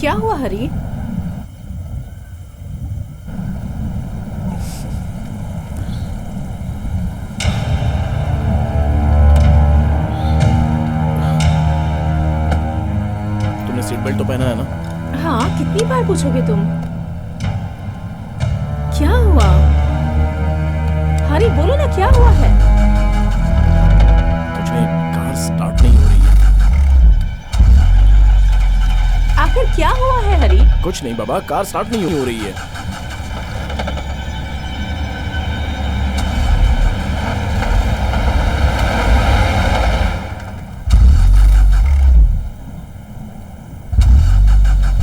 क्या हुआ हरी? तुमने सीट बेल्ट तो पहना है ना? हाँ, कितनी बार पूछोगे तुम? क्या हुआ? हरी बोलो ना, क्या हुआ है? कुछ नहीं, कार स्टार्ट नहीं हो रही है। आखिर क्या हुआ है हरी? कुछ नहीं बाबा, कार स्टार्ट नहीं हो रही है।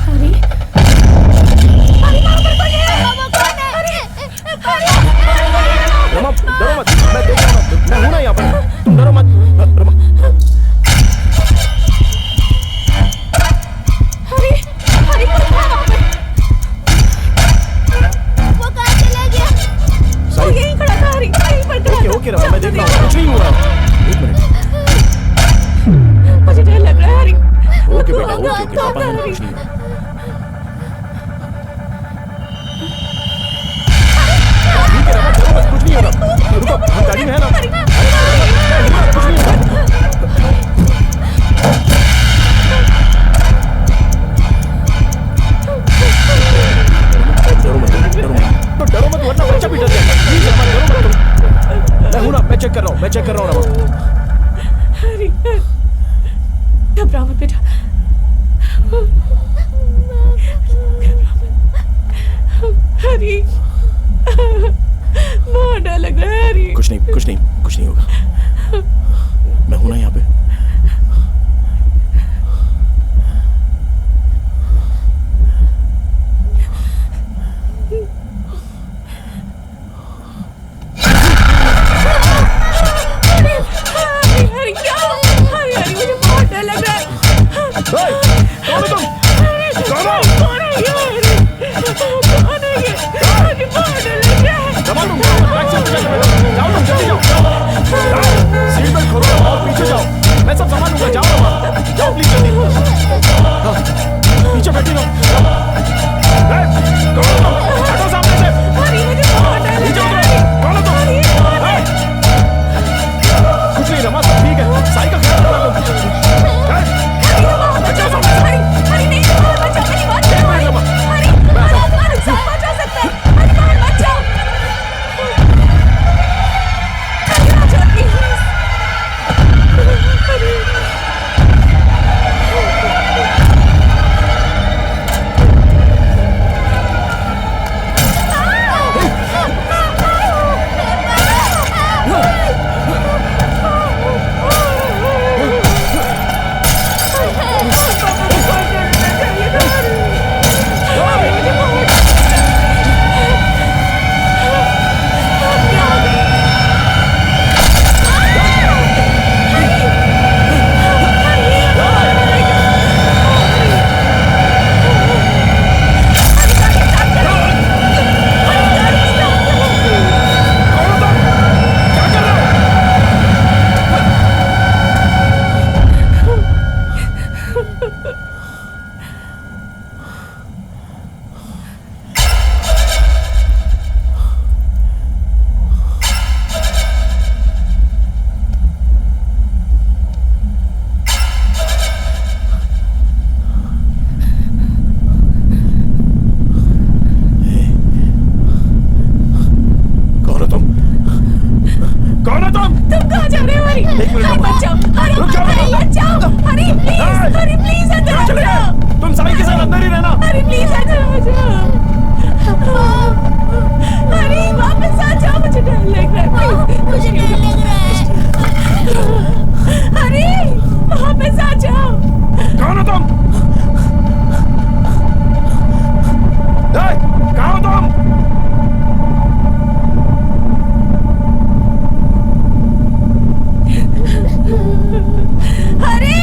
हरी? रमा, डरो मत, मैं देख रहा हूँ, मैं हूं ना यहाँ पर, तुम डरो मत। रमा, ओके रमा, मैं देख रहा हूँ, कुछ नहीं हुआ। एक मिनट। मुझे डर लग रहा है हरी। ओके बेटा, ओके पापा है ना, कुछ नहीं हुआ। ठीक है रमा, डरो मत, कुछ नहीं होगा। रुको, हम गाड़ी में है ना। कुछ नहीं होगा। डरो मत, डरो मत, तो डरो मत वरना बच्चा भी डर जाएगा। प्लीज रमा, डरो मत तुम। मैं हूं ना, मैं चेक कर रहा हूँ, मैं चेक कर रहा हूँ रमा। हरी, घबराओ मत बेटा। हरी, बहुत डर लग रहा है हरी। कुछ नहीं, कुछ नहीं, कुछ नहीं होगा। मैं हूं ना यहाँ पे। हरी क्या? हरी हरी, मुझे बहुत डर लग रहा है। कौन हो तुम? कौन हो? कौन है ये हरी? कौन है ये? मुझे बहुत डर लग रहा है। दबा तुम, बैक साइड पे जाओ तुम, जल्दी जाओ। सीट बेल्ट खोलो और पीछे जाओ, मैं सब सामान लूंगा। जाओ रमा, जाओ प्लीज जल्दी। पीछे बैठी रहो। कौन हो तुम? हटो सामने से। हरी, मुझे बहुत डर लग रहा है। कौन हो तुम? कुछ नहीं रमा, सब ठीक है। साई का ख्याल रखना तुम। हटो सामने से। हरी नहीं, बचाओ मेरी बात। प्लीज अरे प्लीज अंदर आ जाओ। तुम साई के साथ अंदर ही रहना। अरे प्लीज अंदर आ जाओ। अरे वापस आ जाओ, मुझे डर लग रहा है। मुझे डर लग रहा है। अरे वापस आ जाओ। कौन हो तुम? कहाँ हो तुम? अरे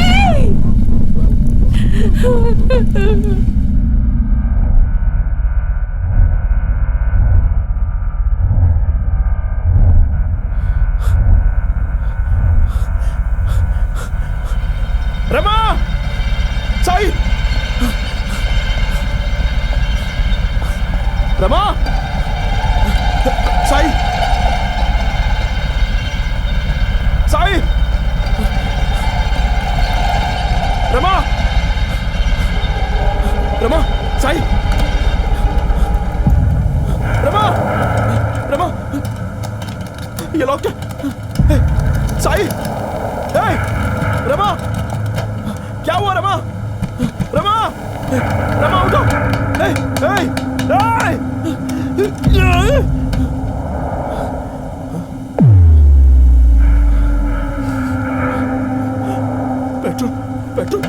रमा, साई, रमा, साई, साई, रमा, रमा, साई, रमा, रमा, ये लॉक है। साई, रमा, क्या हुआ रमा? रमा, रमा उठो। Petrol, petrol.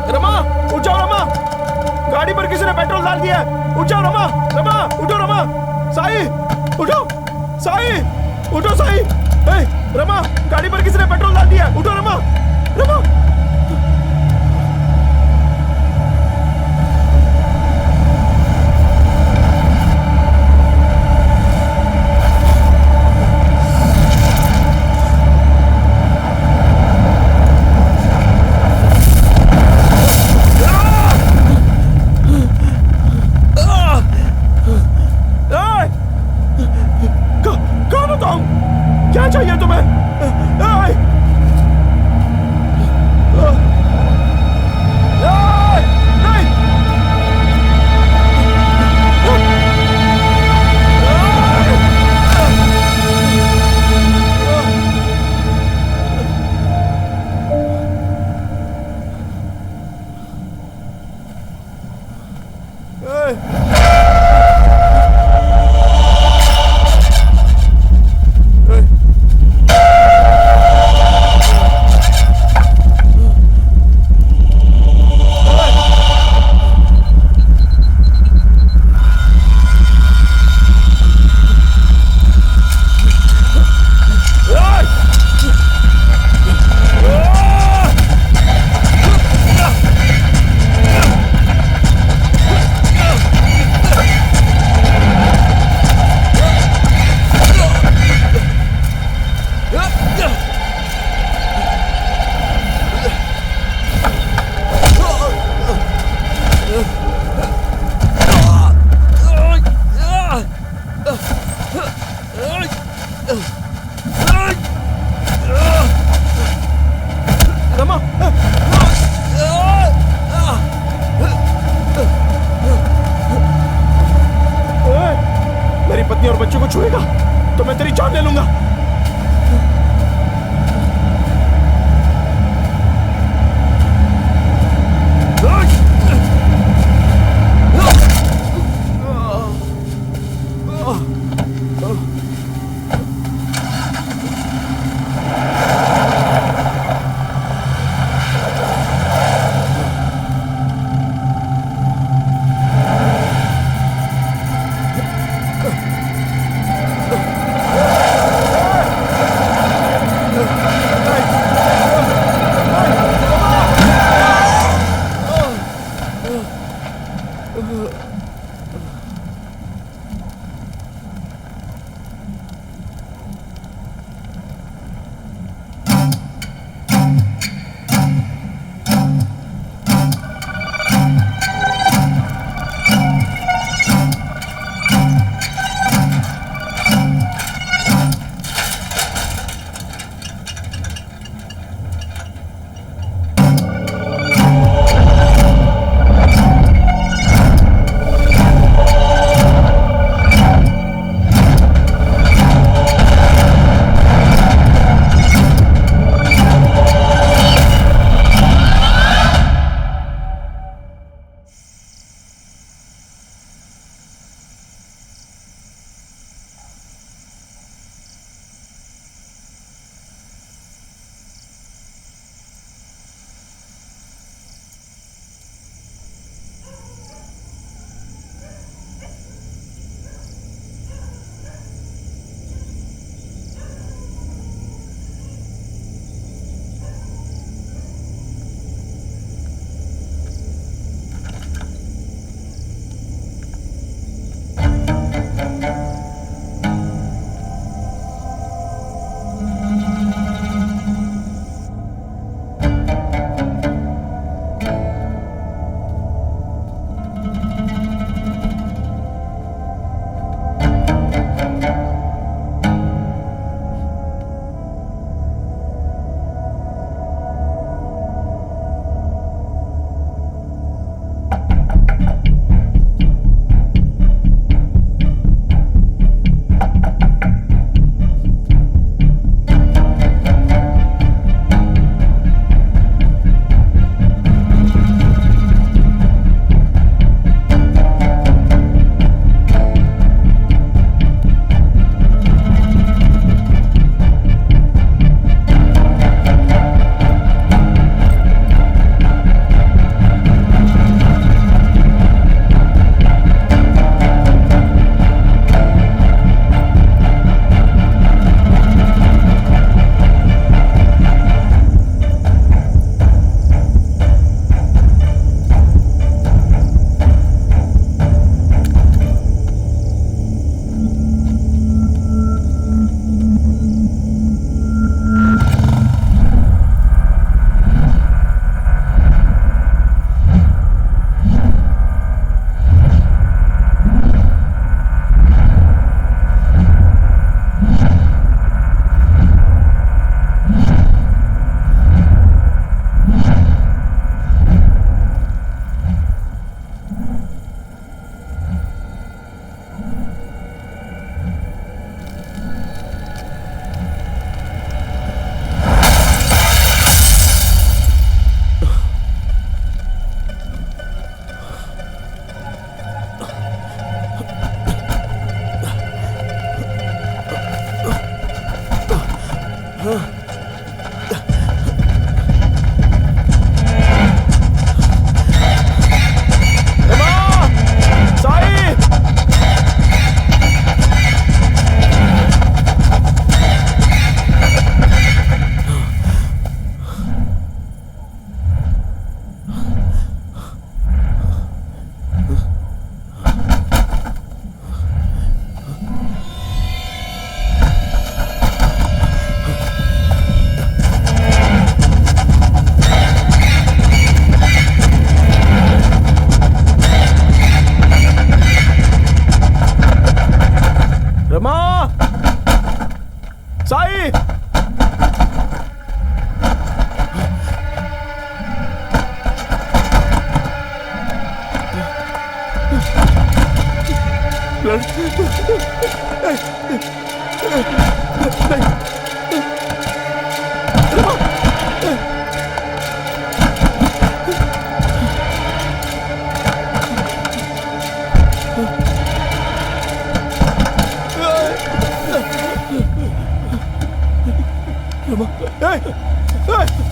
रमा, उठ जाओ रमा, गाड़ी पर किसी ने पेट्रोल डाल दिया है। उठ जाओ रमा, रमा उठो रमा, साई उठो, साई उठो, साई। रमा, गाड़ी पर किसी ने पेट्रोल डाल दिया है। उठो रमा, रमा। क्या चाहिए तुम्हें? पत्नी और बच्चे को छुएगा तो मैं तेरी जान ले लूंगा।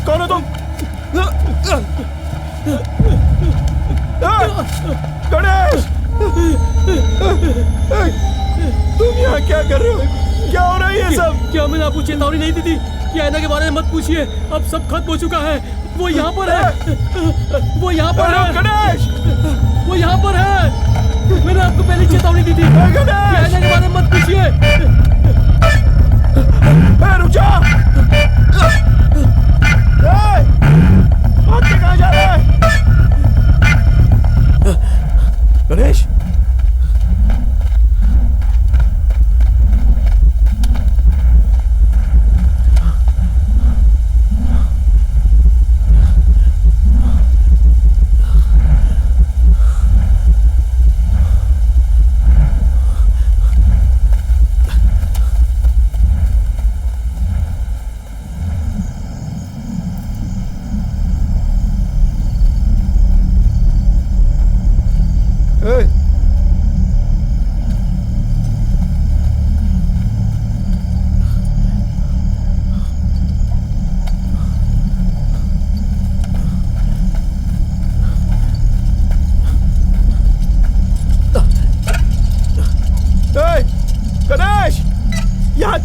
कौन हो तुम? गणेश, तुम यहाँ क्या कर रहे हो? क्या हो रहा है ये सब? क्या मैंने आपको चेतावनी नहीं दी थी कि ऐना के बारे में मत पूछिए? अब सब खत्म हो चुका है। वो यहाँ पर है, वो यहाँ पर है। गणेश, वो यहाँ पर है। मैंने आपको पहले चेतावनी दी थी कि ऐना के बारे में मत पूछिए। रुक जा। भाग के कहाँ जा रहा है? गणेश,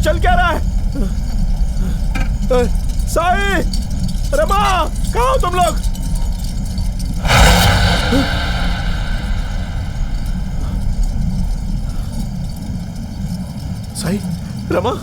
चल क्या रहा है? साई, रमा, कहाँ हो तुम लोग? साई, रमा,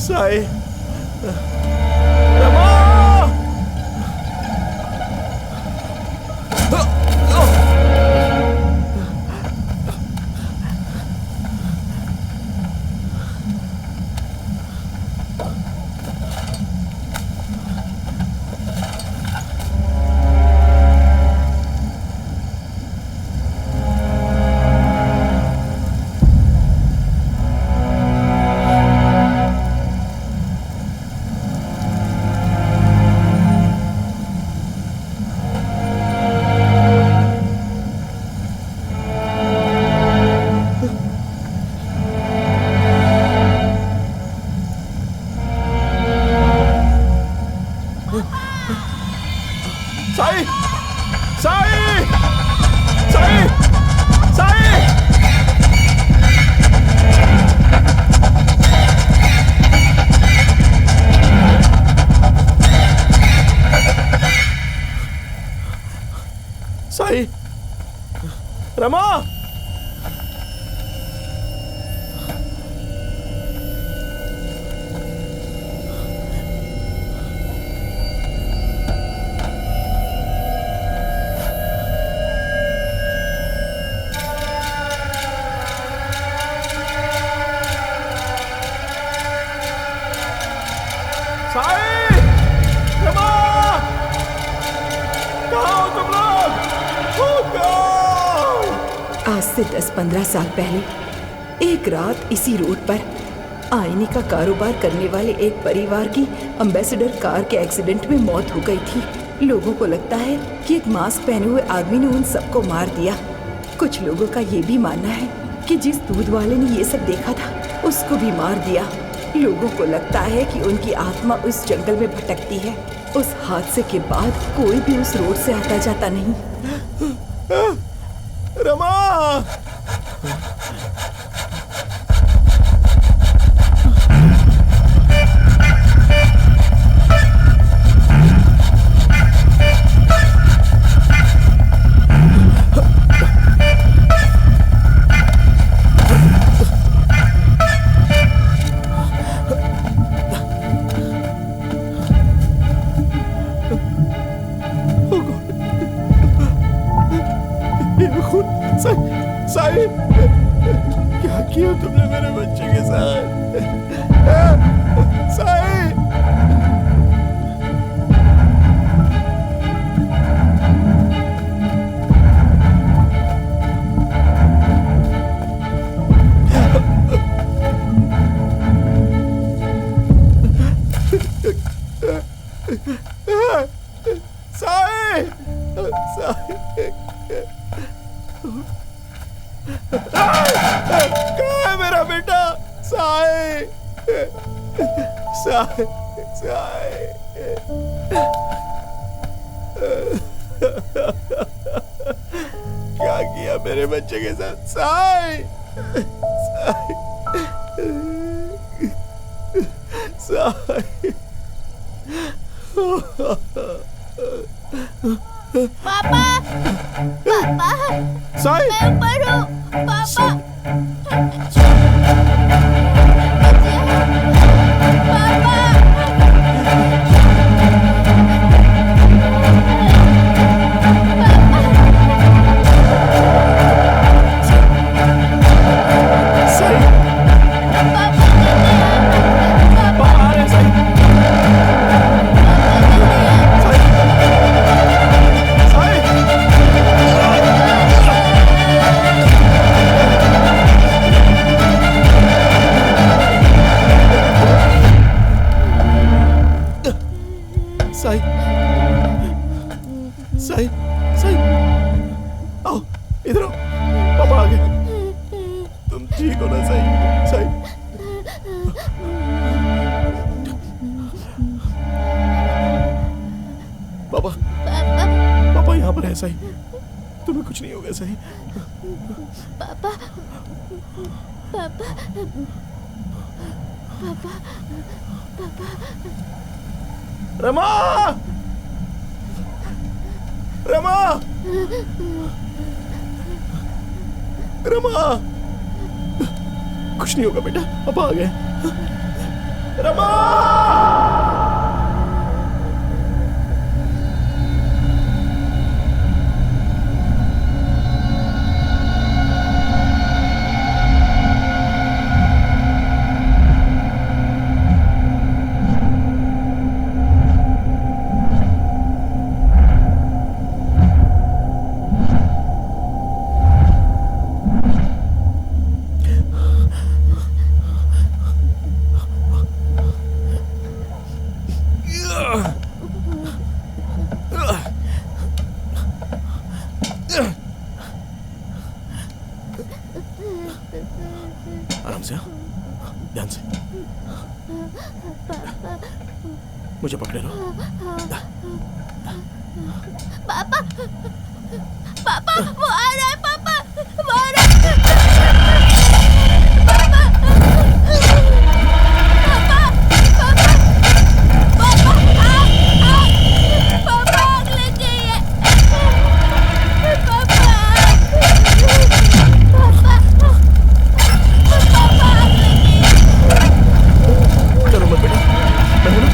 साई, रमा, साई, रमा, से 10-15 साल पहले एक रात इसी रोड पर आईने का कारोबार करने वाले एक परिवार की एम्बेसडर कार के एक्सीडेंट में मौत हो गई थी। लोगों को लगता है कि एक मास्क पहने हुए आदमी ने उन सबको मार दिया। कुछ लोगों का ये भी मानना है कि जिस दूध वाले ने ये सब देखा था उसको भी मार दिया। लोगों को लगता है कि उनकी आत्मा उस जंगल में भटकती है। उस हादसे के बाद कोई भी उस रोड से आता जाता नहीं। रमा! साई, क्या किया तुमने मेरे बच्चे के साथ? साई! साई! कहाँ है मेरा बेटा? साई! साई! साई! क्या किया मेरे बच्चे के साथ? साई! साई! पापा! पापा! साई! मैं ऊपर हूँ, पापा! साई, साई, आओ इधर आओ, पापा आ गए। तुम ठीक हो ना साई? साई, पापा, पापा यहाँ पर है साई, तुम्हें कुछ नहीं होगा साई। पापा, पापा, पापा, पापा। रमा! रमा! रमा! कुछ नहीं होगा बेटा, पापा आ गए। रमा! आराम से, ध्यान से। मुझे पकड़े रहो। पापा, पापा, वो आ रहा है पापा, वो आ रहा है। पापा, पापा, पापा, पापा, पापा आग लग गई है। पापा, पापा, पापा आग लग गई है। चलो मत बेटा, मैं हूं ना।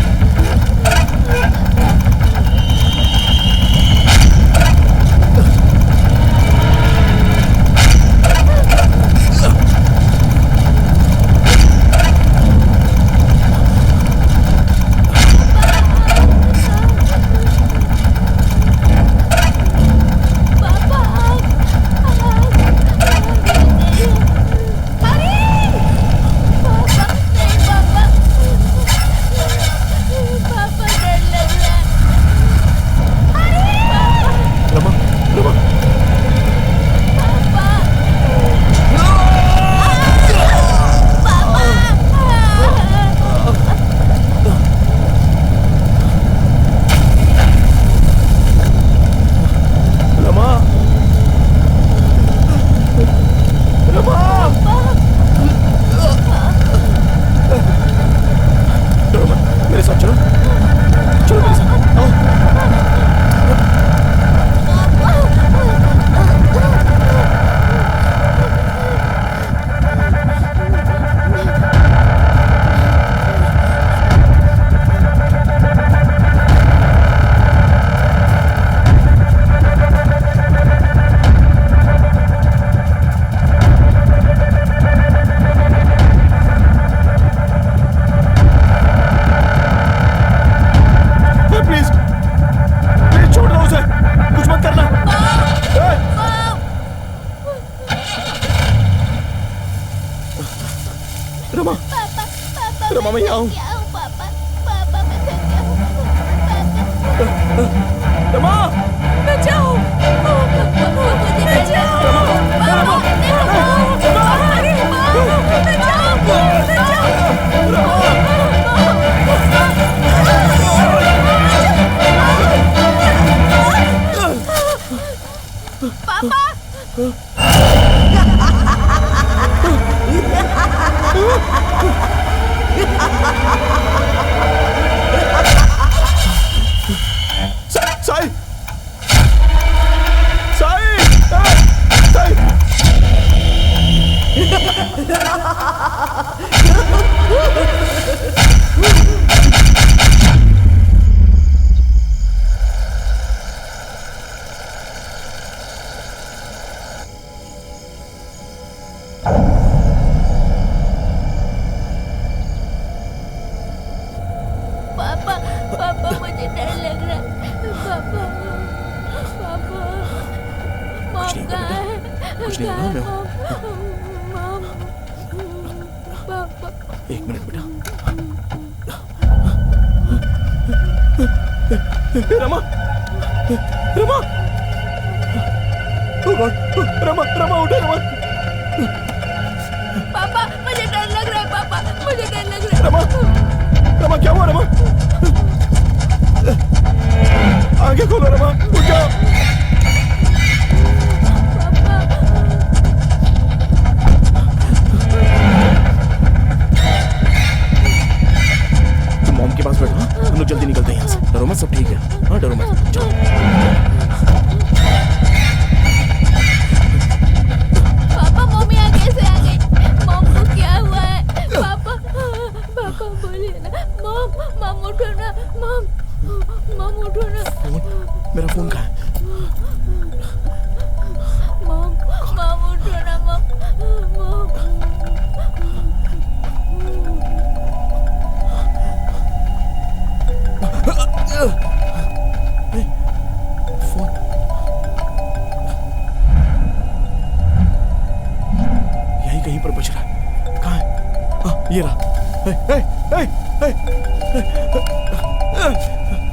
मैं यहाँ हूँ। क्या हूँ पापा, पापा मैं थक गया हूँ। रमा, बचाओ, मुझे बचाओ, साई, साई, साई। पापा, पापा मुझे डर लग रहा है। पापा, पापा, मॉम कहाँ है? कुछ नहीं होगा, मैं हूँ। मॉम, पापा। एक मिनट बेटा। रमा, रमा, oh God, रमा, रमा उठो रमा। पापा मुझे डर लग रहा है, पापा मुझे डर लग रहा है। रमा, रमा क्या हुआ रमा? आगे खोलो रमा, उठ जाओ। तुम मॉम के पास बैठो, हाँ? हम लोग जल्दी निकलते हैं यहाँ से। डरो मत, सब ठीक है। हाँ डरो मत, चलो। पापा मम्मी यहाँ कैसे आ गई? मॉम को क्या हुआ है? पापा, पापा बोलिए ना। मॉम, मॉम उठो ना। मॉम, मॉम उठो ना। मेरा फोन कहाँ है? मॉम, मॉम उठो ना। Mom, mom. फोन यहीं कहीं पर बज रहा है। कहाँ है? हाँ, ये रहा।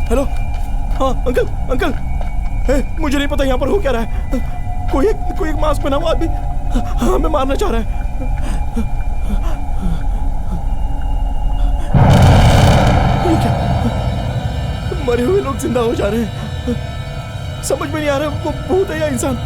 हेलो, हाँ अंकल, अंकल, मुझे नहीं पता यहाँ पर हो क्या रहा है। कोई एक मास्क पहना हुआ आदमी हमें मारना चाह रहा है। ये क्या? मरे हुए लोग जिंदा हो जा रहे हैं। समझ में नहीं आ रहा वो भूत है या इंसान।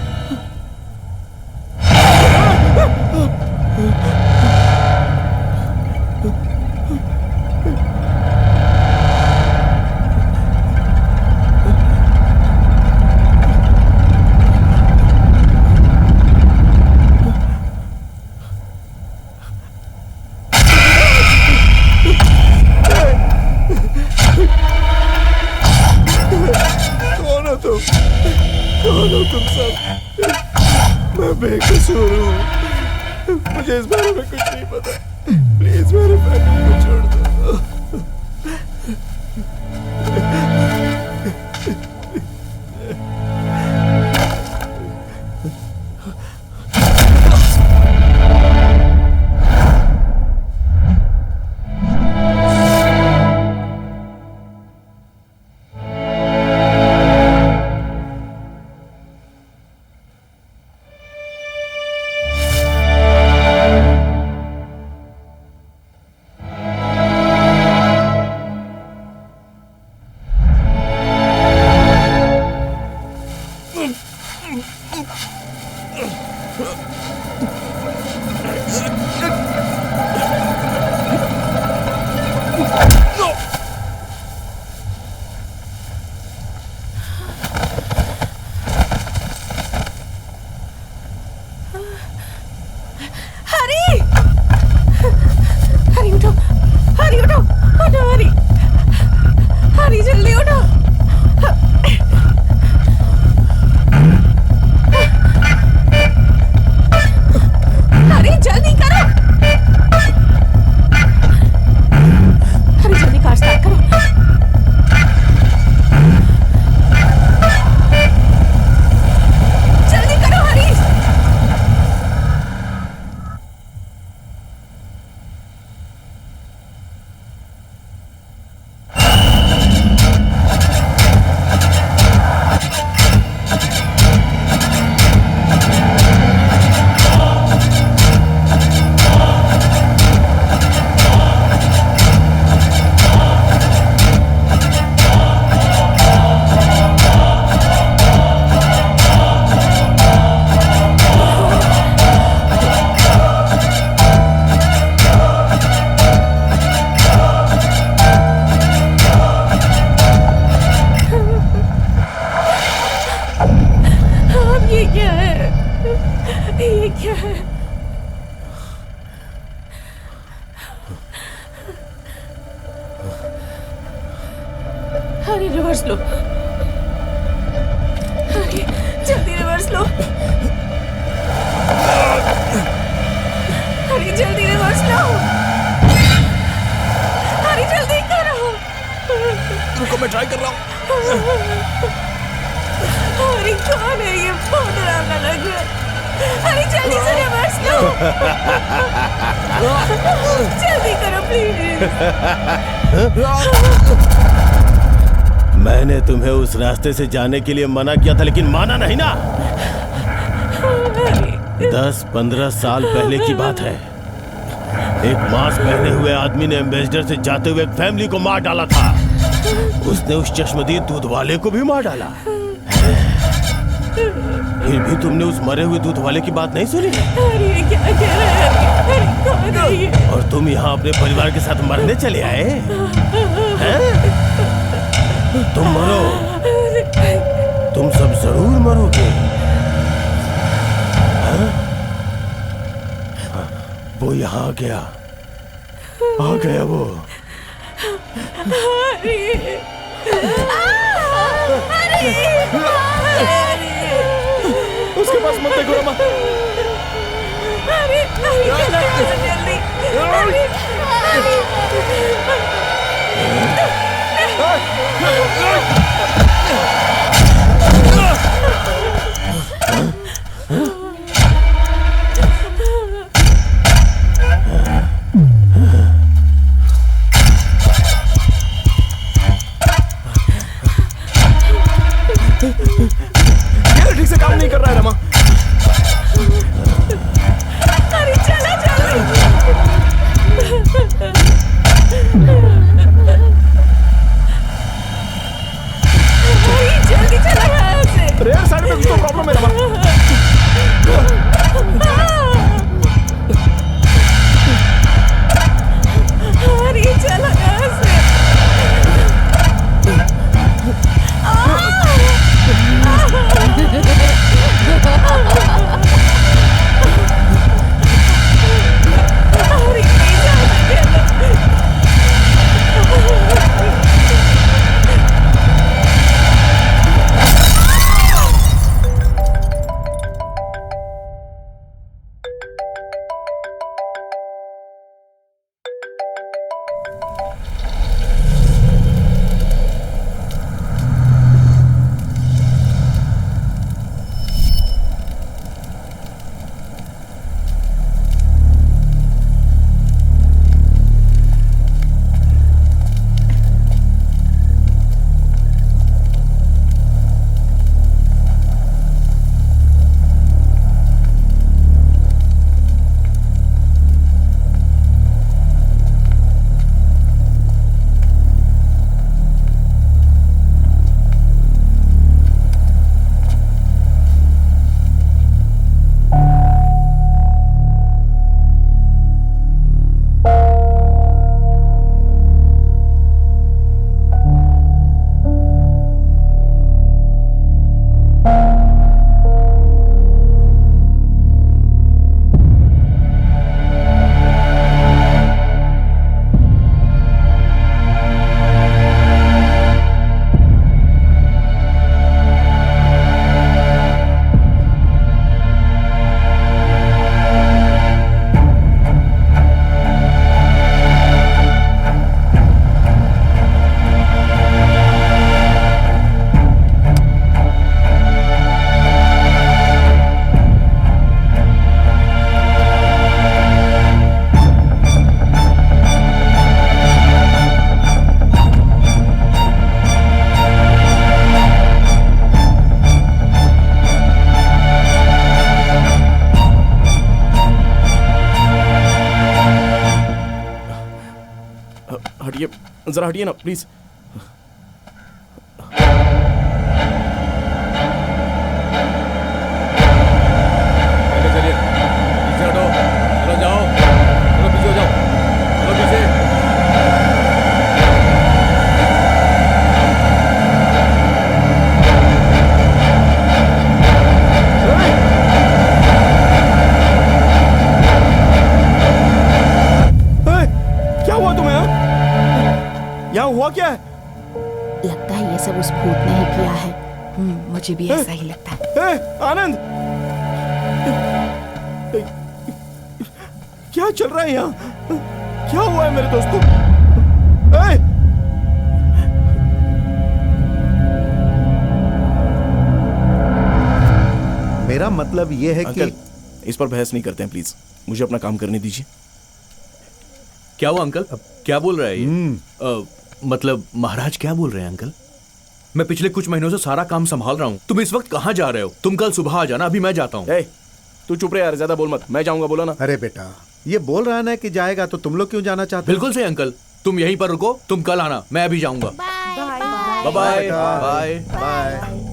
कौन हो तुम सब? मैं बेकसूर हूँ, मुझे इस बारे में कुछ नहीं पता। प्लीज मेरे फैमिली को छोड़ दो। अरे रिवर्स लो, अरे जल्दी रिवर्स लो, अरे जल्दी रिवर्स लो, अरे जल्दी करो। रुको मैं ट्राई कर रहा हूँ। अरे कौन है ये, बहुत डरावना लग रहा है। अरे जल्दी से रिवर्स लो, जल्दी करो प्लीज। मैंने तुम्हें उस रास्ते से जाने के लिए मना किया था, लेकिन माना नहीं ना। 10-15 साल पहले की बात है। एक मास्क पहने हुए आदमी ने एम्बेसडर से जाते हुए एक फैमिली को मार डाला था। उसने उस चश्मदीद दूध वाले को भी मार डाला। फिर भी तुमने उस मरे हुए दूध वाले की बात नहीं सुनी? अरे क्या कह रहे हैं? अरे कौन है ये? और तुम यहाँ अपने परिवार के साथ मरने चले आए हैं? तुम मरो, तुम सब जरूर मरोगे। वो यहाँ आ गया वो। उसके पास मत देखो रमा। अरे चलो जल्दी। ठीक से काम नहीं कर रहा है रमा। अरे चलो जल्दी। अरे जल्दी चलो यहाँ से। रेयर साइड में कुछ तो प्रॉब्लम है रमा। अरे चलो यहाँ से। जरा हटिए ना प्लीज। चलिए पीछे हटो, चलो जाओ, चलो पीछे हो जाओ, चलो पीछे। क्या हुआ तुम्हें? यहाँ हुआ क्या है? लगता है ये सब उस भूत ने ही किया है। मुझे भी ऐसा ही लगता है। आनंद, क्या चल रहा है यहाँ? क्या हुआ है मेरे दोस्तों? मेरा मतलब ये है कि इस पर बहस नहीं करते हैं प्लीज, मुझे अपना काम करने दीजिए। क्या हुआ अंकल? क्या बोल रहा है ये? मतलब महाराज क्या बोल रहे हैं अंकल? मैं पिछले कुछ महीनों से सारा काम संभाल रहा हूँ। तुम इस वक्त कहाँ जा रहे हो? तुम कल सुबह आ जाना, अभी मैं जाता हूँ। तू चुप रहे यार, ज्यादा बोल मत। मैं जाऊंगा, बोला ना। अरे बेटा, ये बोल रहा है ना कि जाएगा, तो तुम लोग क्यों जाना चाहते हो? बिल्कुल सही अंकल, तुम यहीं पर रुको, तुम कल आना, मैं अभी जाऊंगा। Bye bye bye bye.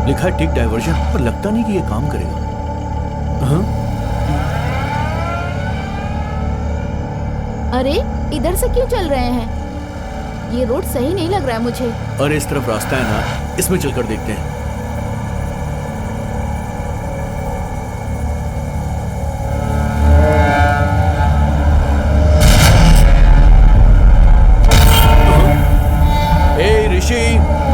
लिखा है टिक डाइवर्जन, पर लगता नहीं कि ये काम करेगा। हाँ? अरे इधर से क्यों चल रहे हैं? ये रोड सही नहीं लग रहा है मुझे। अरे इस तरफ रास्ता है ना, इसमें चलकर देखते हैं। ऋषि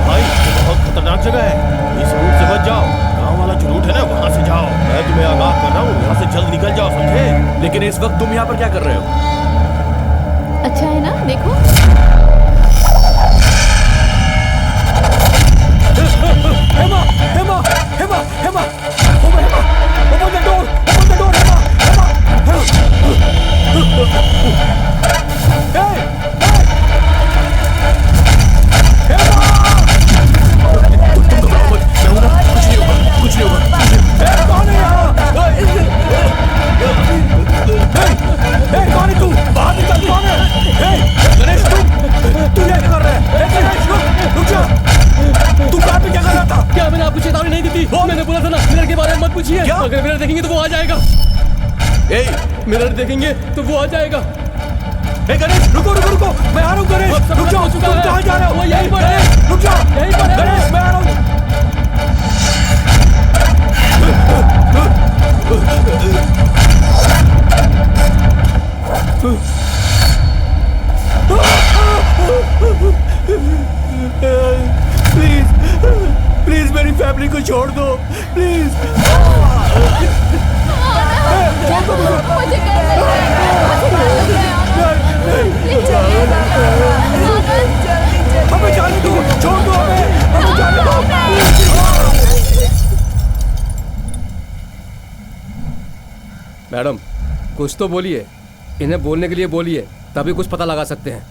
भाई, ये बहुत खतरनाक जगह है, इस रूट से मत जाओ। गांव वाला जो रूट है ना, वहां से जाओ। मैं तुम्हें आगाह कर रहा हूँ, यहाँ से जल्द निकल जाओ, समझे? लेकिन इस वक्त तुम यहाँ पर क्या कर रहे हो? अच्छा है ना, देखो। Hema, Hema, Hema, Hema, open the door, Hema, कुछ नहीं होगा। कौन है यहाँ? कौन है तू? बाहर निकल, कौन है? गणेश, तू क्या कर रहा है? गणेश, रुक जा। तू कार पे क्या कर रहा था? क्या मैंने आपको चेतावनी नहीं दी थी? मैंने बोला था ना, मिरर के बारे में मत पूछिए। अगर मिरर देखेंगे तो वो आ जाएगा। मिरर देखेंगे तो वो आ जाएगा। गणेश, रुको रुको रुको, मैं आ रहा हूँ। गणेश, रुक जाओ। तुम कहाँ जा रहे हो? यहीं पर है, रुक जाओ। यहीं पर है गणेश, मैं आ रहा हूँ। प्लीज प्लीज मेरी फैमिली को छोड़ दो, प्लीज। छोड़ दो मुझे। हमें जाने दो, छोड़ दो हमें जाने दो। मैडम, कुछ तो बोलिए। इन्हें बोलने के लिए बोलिए, तभी कुछ पता लगा सकते हैं।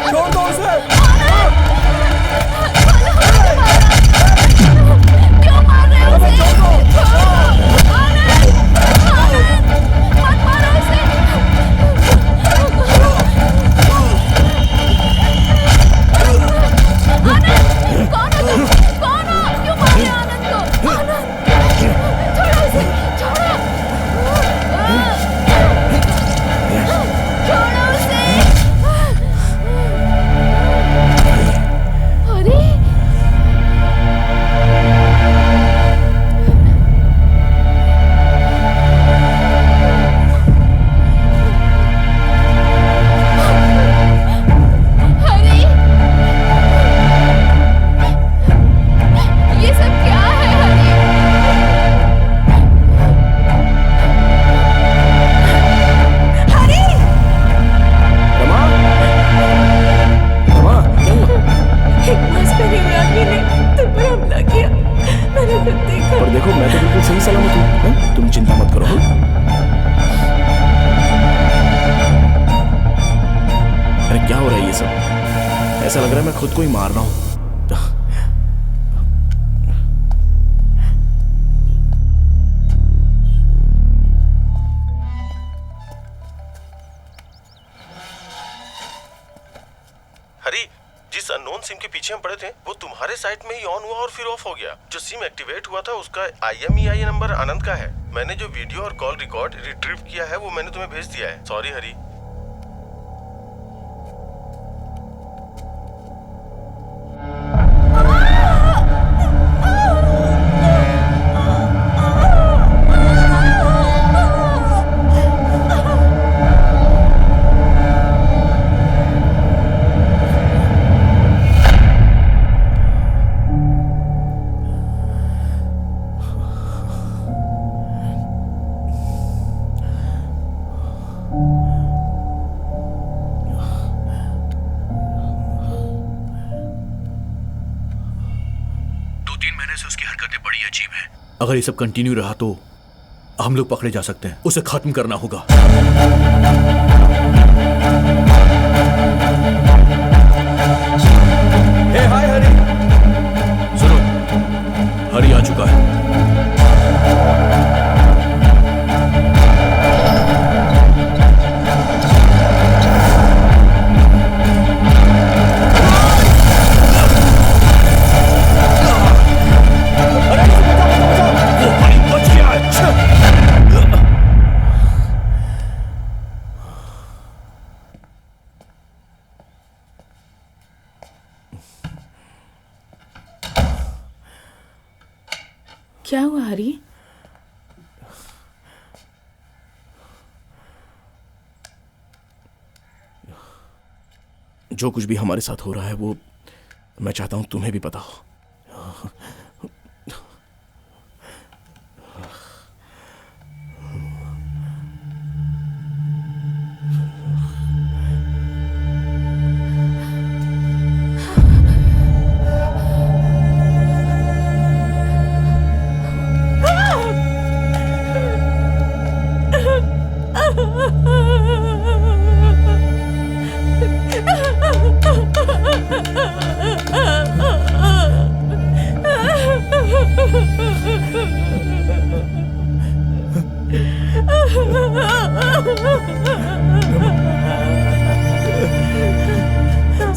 छोड़ दो उसे। क्यों मार रहे हो उसे? मत मारो उसे। कौन हो तुम? कौन हो? क्यों मार रहे हो आनंद को? आनंद, छोड़ो उसे, छोड़ो। छोड़ो उसे। अरे अरे ये सब क्या है? हरी, हरी, रमा, रमा, क्या हुआ? एक मस्करी में आगे ने तुम पर हमला किया। मैंने खुद देखा। पर देखो, मैं तो बिल्कुल सही सलामत हूँ। तुम चिंता मत करो। अरे क्या हो रहा है ये सब? ऐसा लग रहा है मैं खुद को ही मार रहा हूँ। हरी, जिस अननोन सिम के पीछे पीछे हम पड़े थे वो तुम्हारे साइट में ही ऑन हुआ और फिर ऑफ हो गया। जो सिम एक्टिवेट हुआ था उसका IMEI नंबर आनंद का है। मैंने जो वीडियो और कॉल रिकॉर्ड रिट्रीव किया है वो मैंने तुम्हें भेज दिया है। सॉरी हरी। अगर ये सब कंटिन्यू रहा तो हम लोग पकड़े जा सकते हैं। उसे खत्म करना होगा। हे हाय हरी, सुनो, हरी आ चुका है। क्या हुआ हरी? जो कुछ भी हमारे साथ हो रहा है वो मैं चाहता हूं तुम्हें भी पता हो।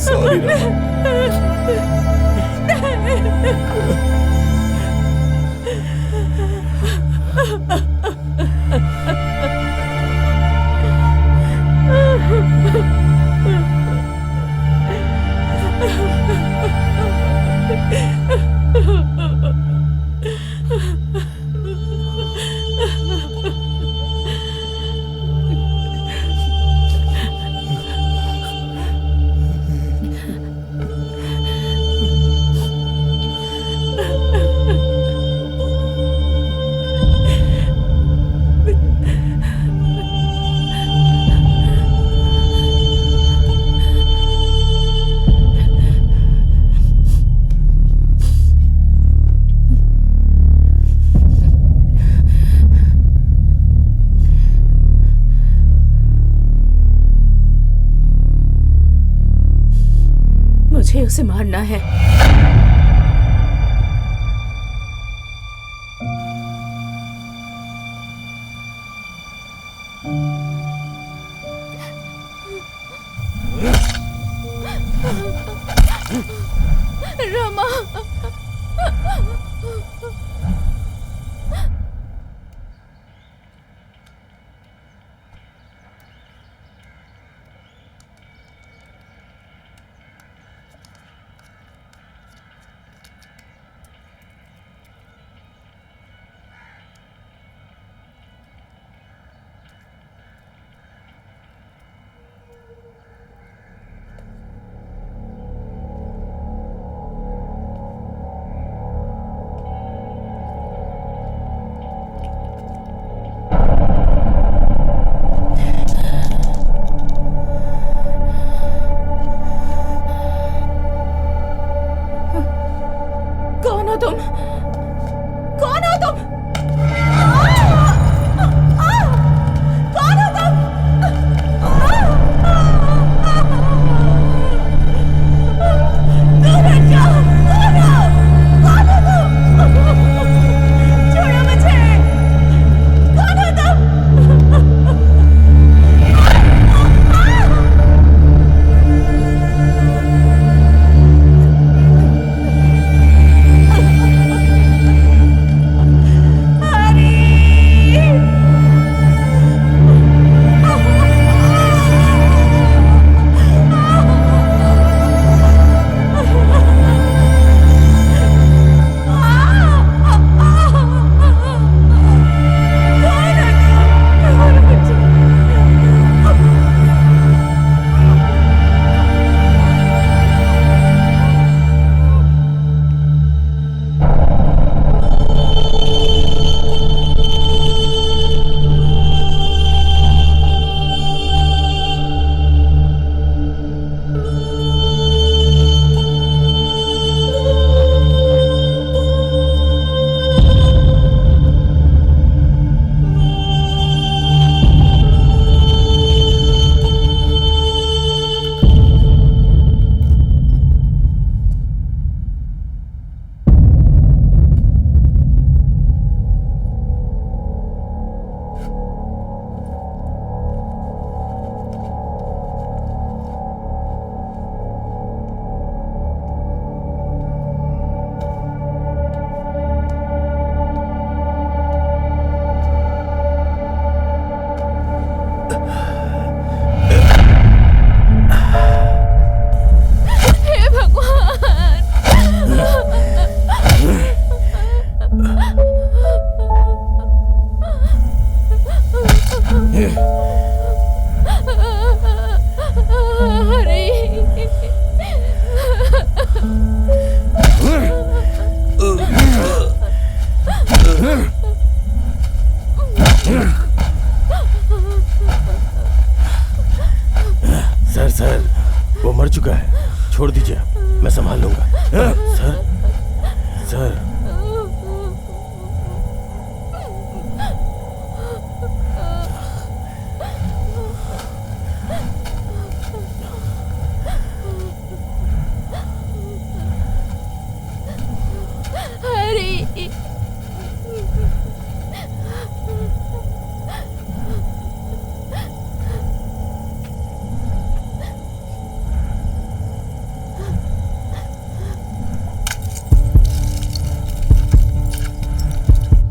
सॉरी मुझे उसे मारना है। रमा, सर सर, वो मर चुका है, छोड़ दीजिए, मैं संभाल लूंगा। सर सर,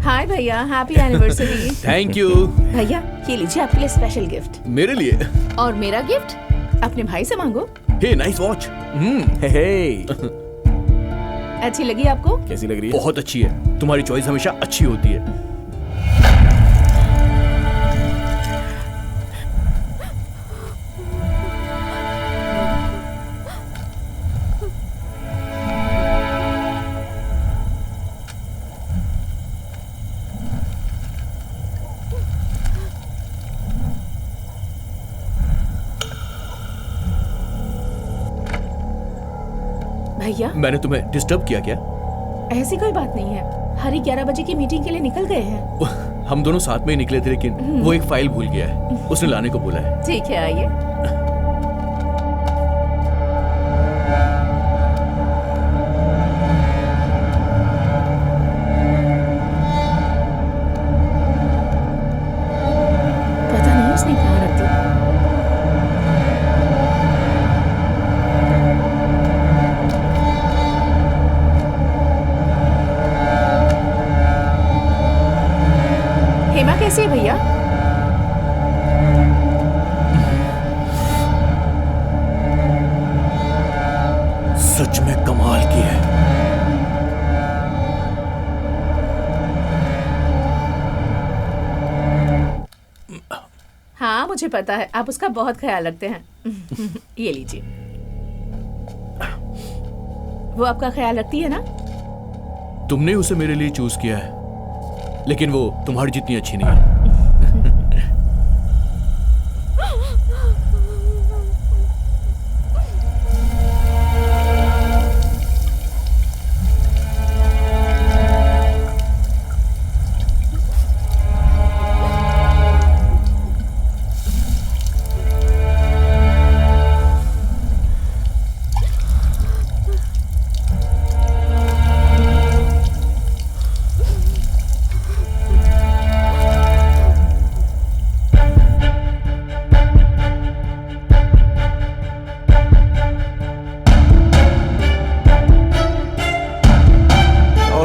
हाय भैया, हैप्पी एनिवर्सरी। Thank you. भैया ये लीजिए आपके लिए स्पेशल गिफ्ट। मेरे लिए? और मेरा गिफ्ट अपने भाई से मांगो। हे नाइस वॉच। हे अच्छी लगी आपको? कैसी लग रही है? बहुत अच्छी है, तुम्हारी चॉइस हमेशा अच्छी होती है। भैया मैंने तुम्हें डिस्टर्ब किया क्या? ऐसी कोई बात नहीं है, हरी 11 बजे की मीटिंग के लिए निकल गए हैं। हम दोनों साथ में ही निकले थे, लेकिन वो एक फाइल भूल गया है, उसने लाने को बोला है। ठीक है, आइए। पता नहीं उसने कहाँ रख दी। हेमा कैसी है भैया? सच में कमाल की है। हाँ मुझे पता है, आप उसका बहुत ख्याल रखते हैं। ये लीजिए। वो आपका ख्याल रखती है ना? तुमने उसे मेरे लिए चूज किया है, लेकिन वो तुम्हारी जितनी अच्छी नहीं है।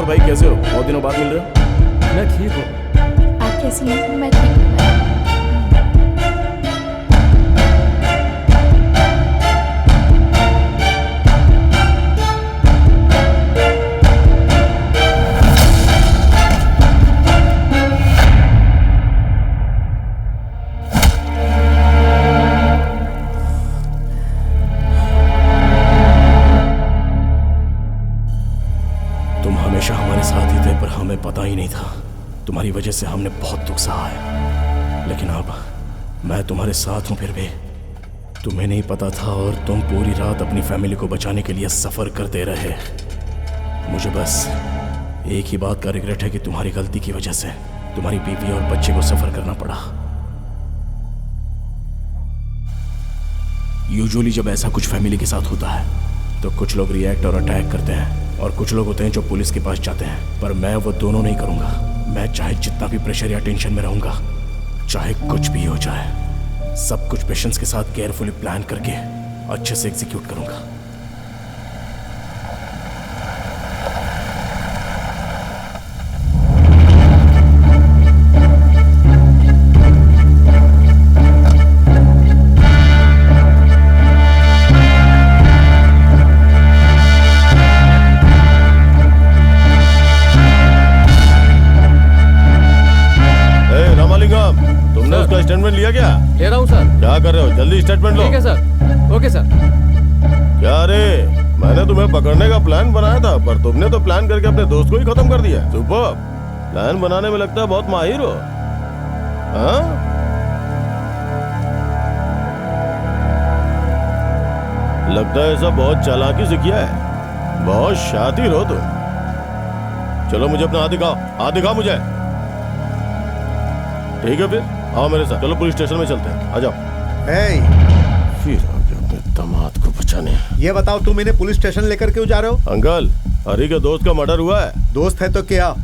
भाई कैसे हो? बहुत दिनों बाद मिल रहे हो। मैं ठीक हूँ। आप कैसी हैं? मैं ठीक हूँ। हमारे साथ ही थे, पर हमें पता ही नहीं था। तुम्हारी वजह से हमने बहुत दुख सहा है, लेकिन अब मैं तुम्हारे साथ हूं फिर भी तुम्हें नहीं पता था, और तुम पूरी रात अपनी फैमिली को बचाने के लिए सफर करते रहे। मुझे बस एक ही बात का रिग्रेट है कि तुम्हारी गलती की वजह से तुम्हारी बीवी और बच्चे को सफर करना पड़ा। यूजुअली जब ऐसा कुछ फैमिली के साथ होता है तो कुछ लोग रिएक्ट और अटैक करते हैं, और कुछ लोग होते हैं जो पुलिस के पास जाते हैं, पर मैं वो दोनों नहीं करूंगा। मैं चाहे जितना भी प्रेशर या टेंशन में रहूंगा, चाहे कुछ भी हो जाए, सब कुछ पेशेंस के साथ केयरफुली प्लान करके अच्छे से एग्जीक्यूट करूंगा। स्टेटमेंट लिया क्या? ले रहा हूँ सर। क्या कर रहे हो? जल्दी स्टेटमेंट लो। ठीक है सर। Okay sir. क्या रे, मैंने तुम्हें पकड़ने का प्लान बनाया था, पर तुमने तो प्लान करके अपने दोस्त को ही खत्म कर दिया। सुपर, प्लान बनाने में लगता है बहुत माहिर हो। हाँ? लगता है ऐसा बहुत चालाकी से किया है। बहुत शातिर हो तुम। चलो मुझे अपना हाथ दिखाओ, हाथ दिखाओ मुझे। ठीक है फिर आओ मेरे साथ, चलो पुलिस स्टेशन में चलते हैं, आ जाओ। फिर आ गया अपने दामाद को बचाने। ये बताओ तुम इन्हें पुलिस स्टेशन लेकर क्यों जा रहे हो? अंकल, हरी के दोस्त का मर्डर हुआ है। दोस्त है तो क्या,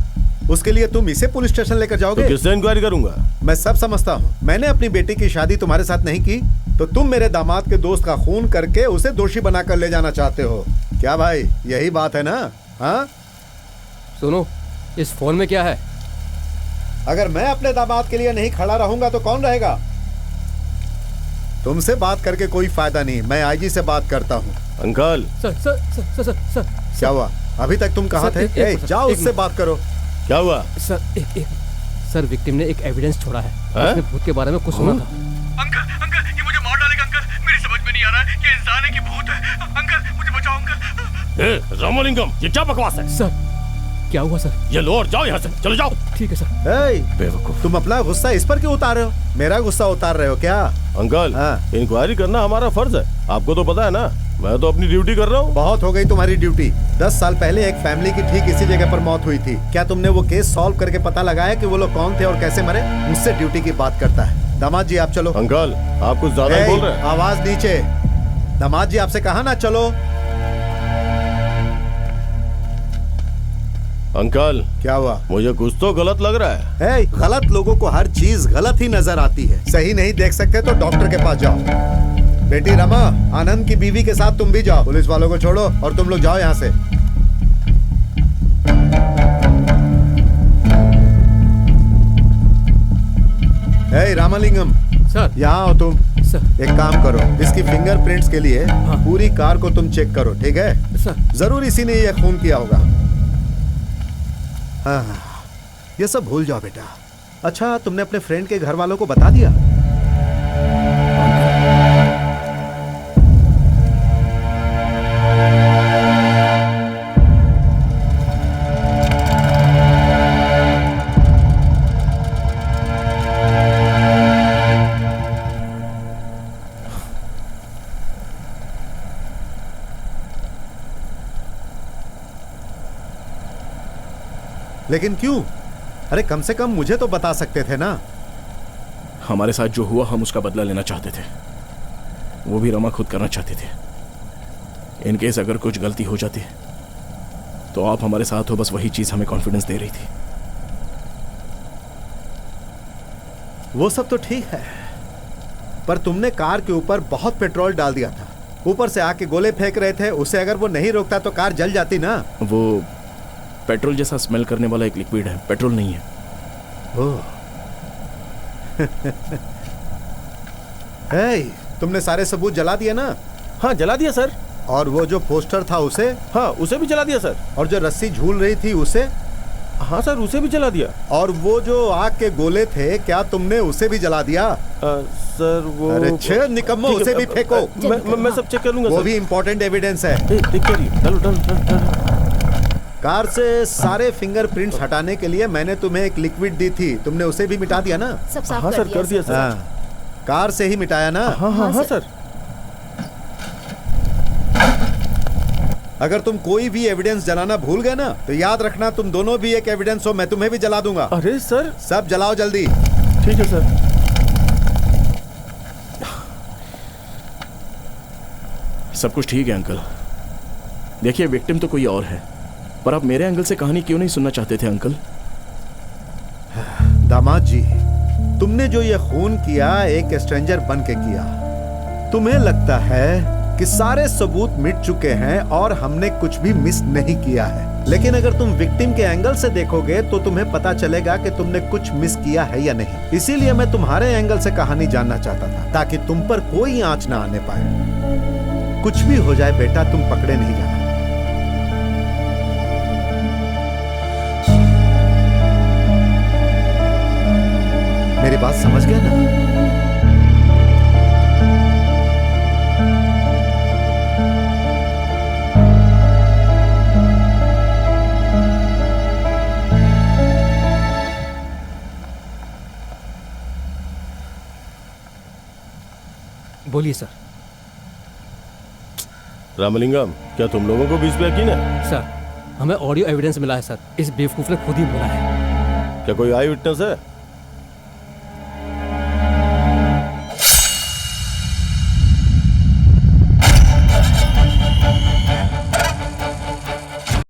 उसके लिए तुम इसे पुलिस स्टेशन लेकर जाओगे? तो किससे इंक्वायरी करूंगा? मैं सब समझता हूँ। मैंने अपनी बेटी की शादी तुम्हारे साथ नहीं की, तो तुम मेरे दामाद के दोस्त का खून करके उसे दोषी बनाकर ले जाना चाहते हो। क्या भाई, यही बात है ना? हाँ सुनो, इस फोन में क्या है? अगर मैं अपने दामाद के लिए नहीं खड़ा रहूंगा तो कौन रहेगा? तुमसे बात करके कोई फायदा नहीं, मैं आईजी से बात करता हूँ। Uncle. Sir sir sir sir sir क्या हुआ? अभी तक तुम कहाँ थे? जाओ उससे बात करो। क्या हुआ? सर विक्टिम ने एक एविडेंस छोड़ा है। उसने भूत के बारे में कुछ सुना था। अंकल ये मुझे मार डालेगा अंकल। मेरी समझ में नहीं आ रहा है ये इंसान है कि भूत है। अंकल मुझे बचाओ अंकल। रामलिंगम, ये क्या बकवास है? सर क्या हुआ सर? ये लो और जाओ यहाँ से, चलो जाओ। ठीक है सर। बेवकूफ, तुम अपना गुस्सा इस पर क्यों उतार रहे हो? मेरा गुस्सा उतार रहे हो क्या? अंकल, इंक्वायरी करना हमारा फर्ज है, आपको तो पता है ना। मैं तो अपनी ड्यूटी कर रहा हूँ। बहुत हो गई तुम्हारी ड्यूटी। 10 साल पहले एक फैमिली की ठीक इसी जगह पर मौत हुई थी। क्या तुमने वो केस सॉल्व करके पता लगाया कि वो लोग कौन थे और कैसे मरे? मुझसे ड्यूटी की बात करता है। दामाद जी आप चलो। अंकल आप कुछ ज्यादा ही बोल रहे हैं। आवाज नीचे। दामाद जी आपसे कहा ना चलो। अंकल क्या हुआ? मुझे कुछ तो गलत लग रहा है। गलत लोगों को हर चीज गलत ही नजर आती है। सही नहीं देख सकते तो डॉक्टर के पास जाओ। बेटी रमा, आनंद की बीवी के साथ तुम भी जाओ। पुलिस वालों को छोड़ो और तुम लोग जाओ यहाँ से। रामलिंगम सर, यहाँ आओ तुम। सर एक काम करो, इसकी फिंगरप्रिंट्स के लिए पूरी कार को तुम चेक करो, ठीक है? सर जरूर इसी ने ये खून किया होगा। हाँ, ये सब भूल जाओ बेटा। अच्छा, तुमने अपने फ्रेंड के घर वालों को बता दिया? लेकिन क्यों? अरे कम से कम मुझे तो बता सकते थे ना। हमारे साथ जो हुआ हम उसका बदला लेना चाहते थे, वो भी रमा खुद करना चाहते थे। इन केस अगर कुछ गलती हो जाती तो आप हमारे साथ हो, बस वही चीज हमें कॉन्फिडेंस दे रही थी। वो सब तो ठीक है, पर तुमने कार के ऊपर बहुत पेट्रोल डाल दिया था। ऊपर से आके गोले फेंक रहे थे, उसे अगर वो नहीं रोकता तो कार जल जाती ना। वो पेट्रोल जैसा स्मेल करने वाला एक लिक्विड है, पेट्रोल नहीं है। तुमने सारे सबूत जला दिए ना? हाँ जला दिया सर। और वो जो पोस्टर था उसे? हाँ उसे भी जला दिया सर। और जो रस्सी झूल रही थी उसे? हाँ सर उसे भी जला दिया। और वो जो आग के गोले थे, क्या तुमने उसे भी जला दिया? सर वो, अरे छे निकम्मो, उसे भी फेंको। मैं सब चेक कर लूंगा। वो भी इम्पोर्टेंट एविडेंस है। कार से सारे फिंगरप्रिंट्स हटाने के लिए मैंने तुम्हें एक लिक्विड दी थी, तुमने उसे भी मिटा दिया ना? सब साफ हाँ सर कर दिया सर। हाँ, कार से ही मिटाया ना? हाँ सर। अगर तुम कोई भी एविडेंस जलाना भूल गए ना, तो याद रखना तुम दोनों भी एक एविडेंस हो, मैं तुम्हें भी जला दूंगा। अरे सर। सब जलाओ जल्दी। ठीक है सर। सब कुछ ठीक है अंकल। देखिए विक्टिम तो कोई और है, पर आप मेरे एंगल से कहानी क्यों नहीं सुनना चाहते थे अंकल? दामाद जी, तुमने जो ये खून किया एक स्ट्रेंजर बन के किया। तुम्हें लगता है कि सारे सबूत मिट चुके हैं और हमने कुछ भी मिस नहीं किया है, लेकिन अगर तुम विक्टिम के एंगल से देखोगे तो तुम्हें पता चलेगा कि तुमने कुछ मिस किया है या नहीं। इसीलिए मैं तुम्हारे एंगल से कहानी जानना चाहता था, ताकि तुम पर कोई आंच ना आने पाए। कुछ भी हो जाए बेटा, तुम पकड़े नहीं जाना। मेरी बात समझ गया ना? बोलिए सर। रामलिंगम, क्या तुम लोगों को भी इस पे यकीन है? सर, हमें ऑडियो एविडेंस मिला है सर। इस बेवकूफ ने खुद ही बोला है। क्या कोई आई विटनेस है?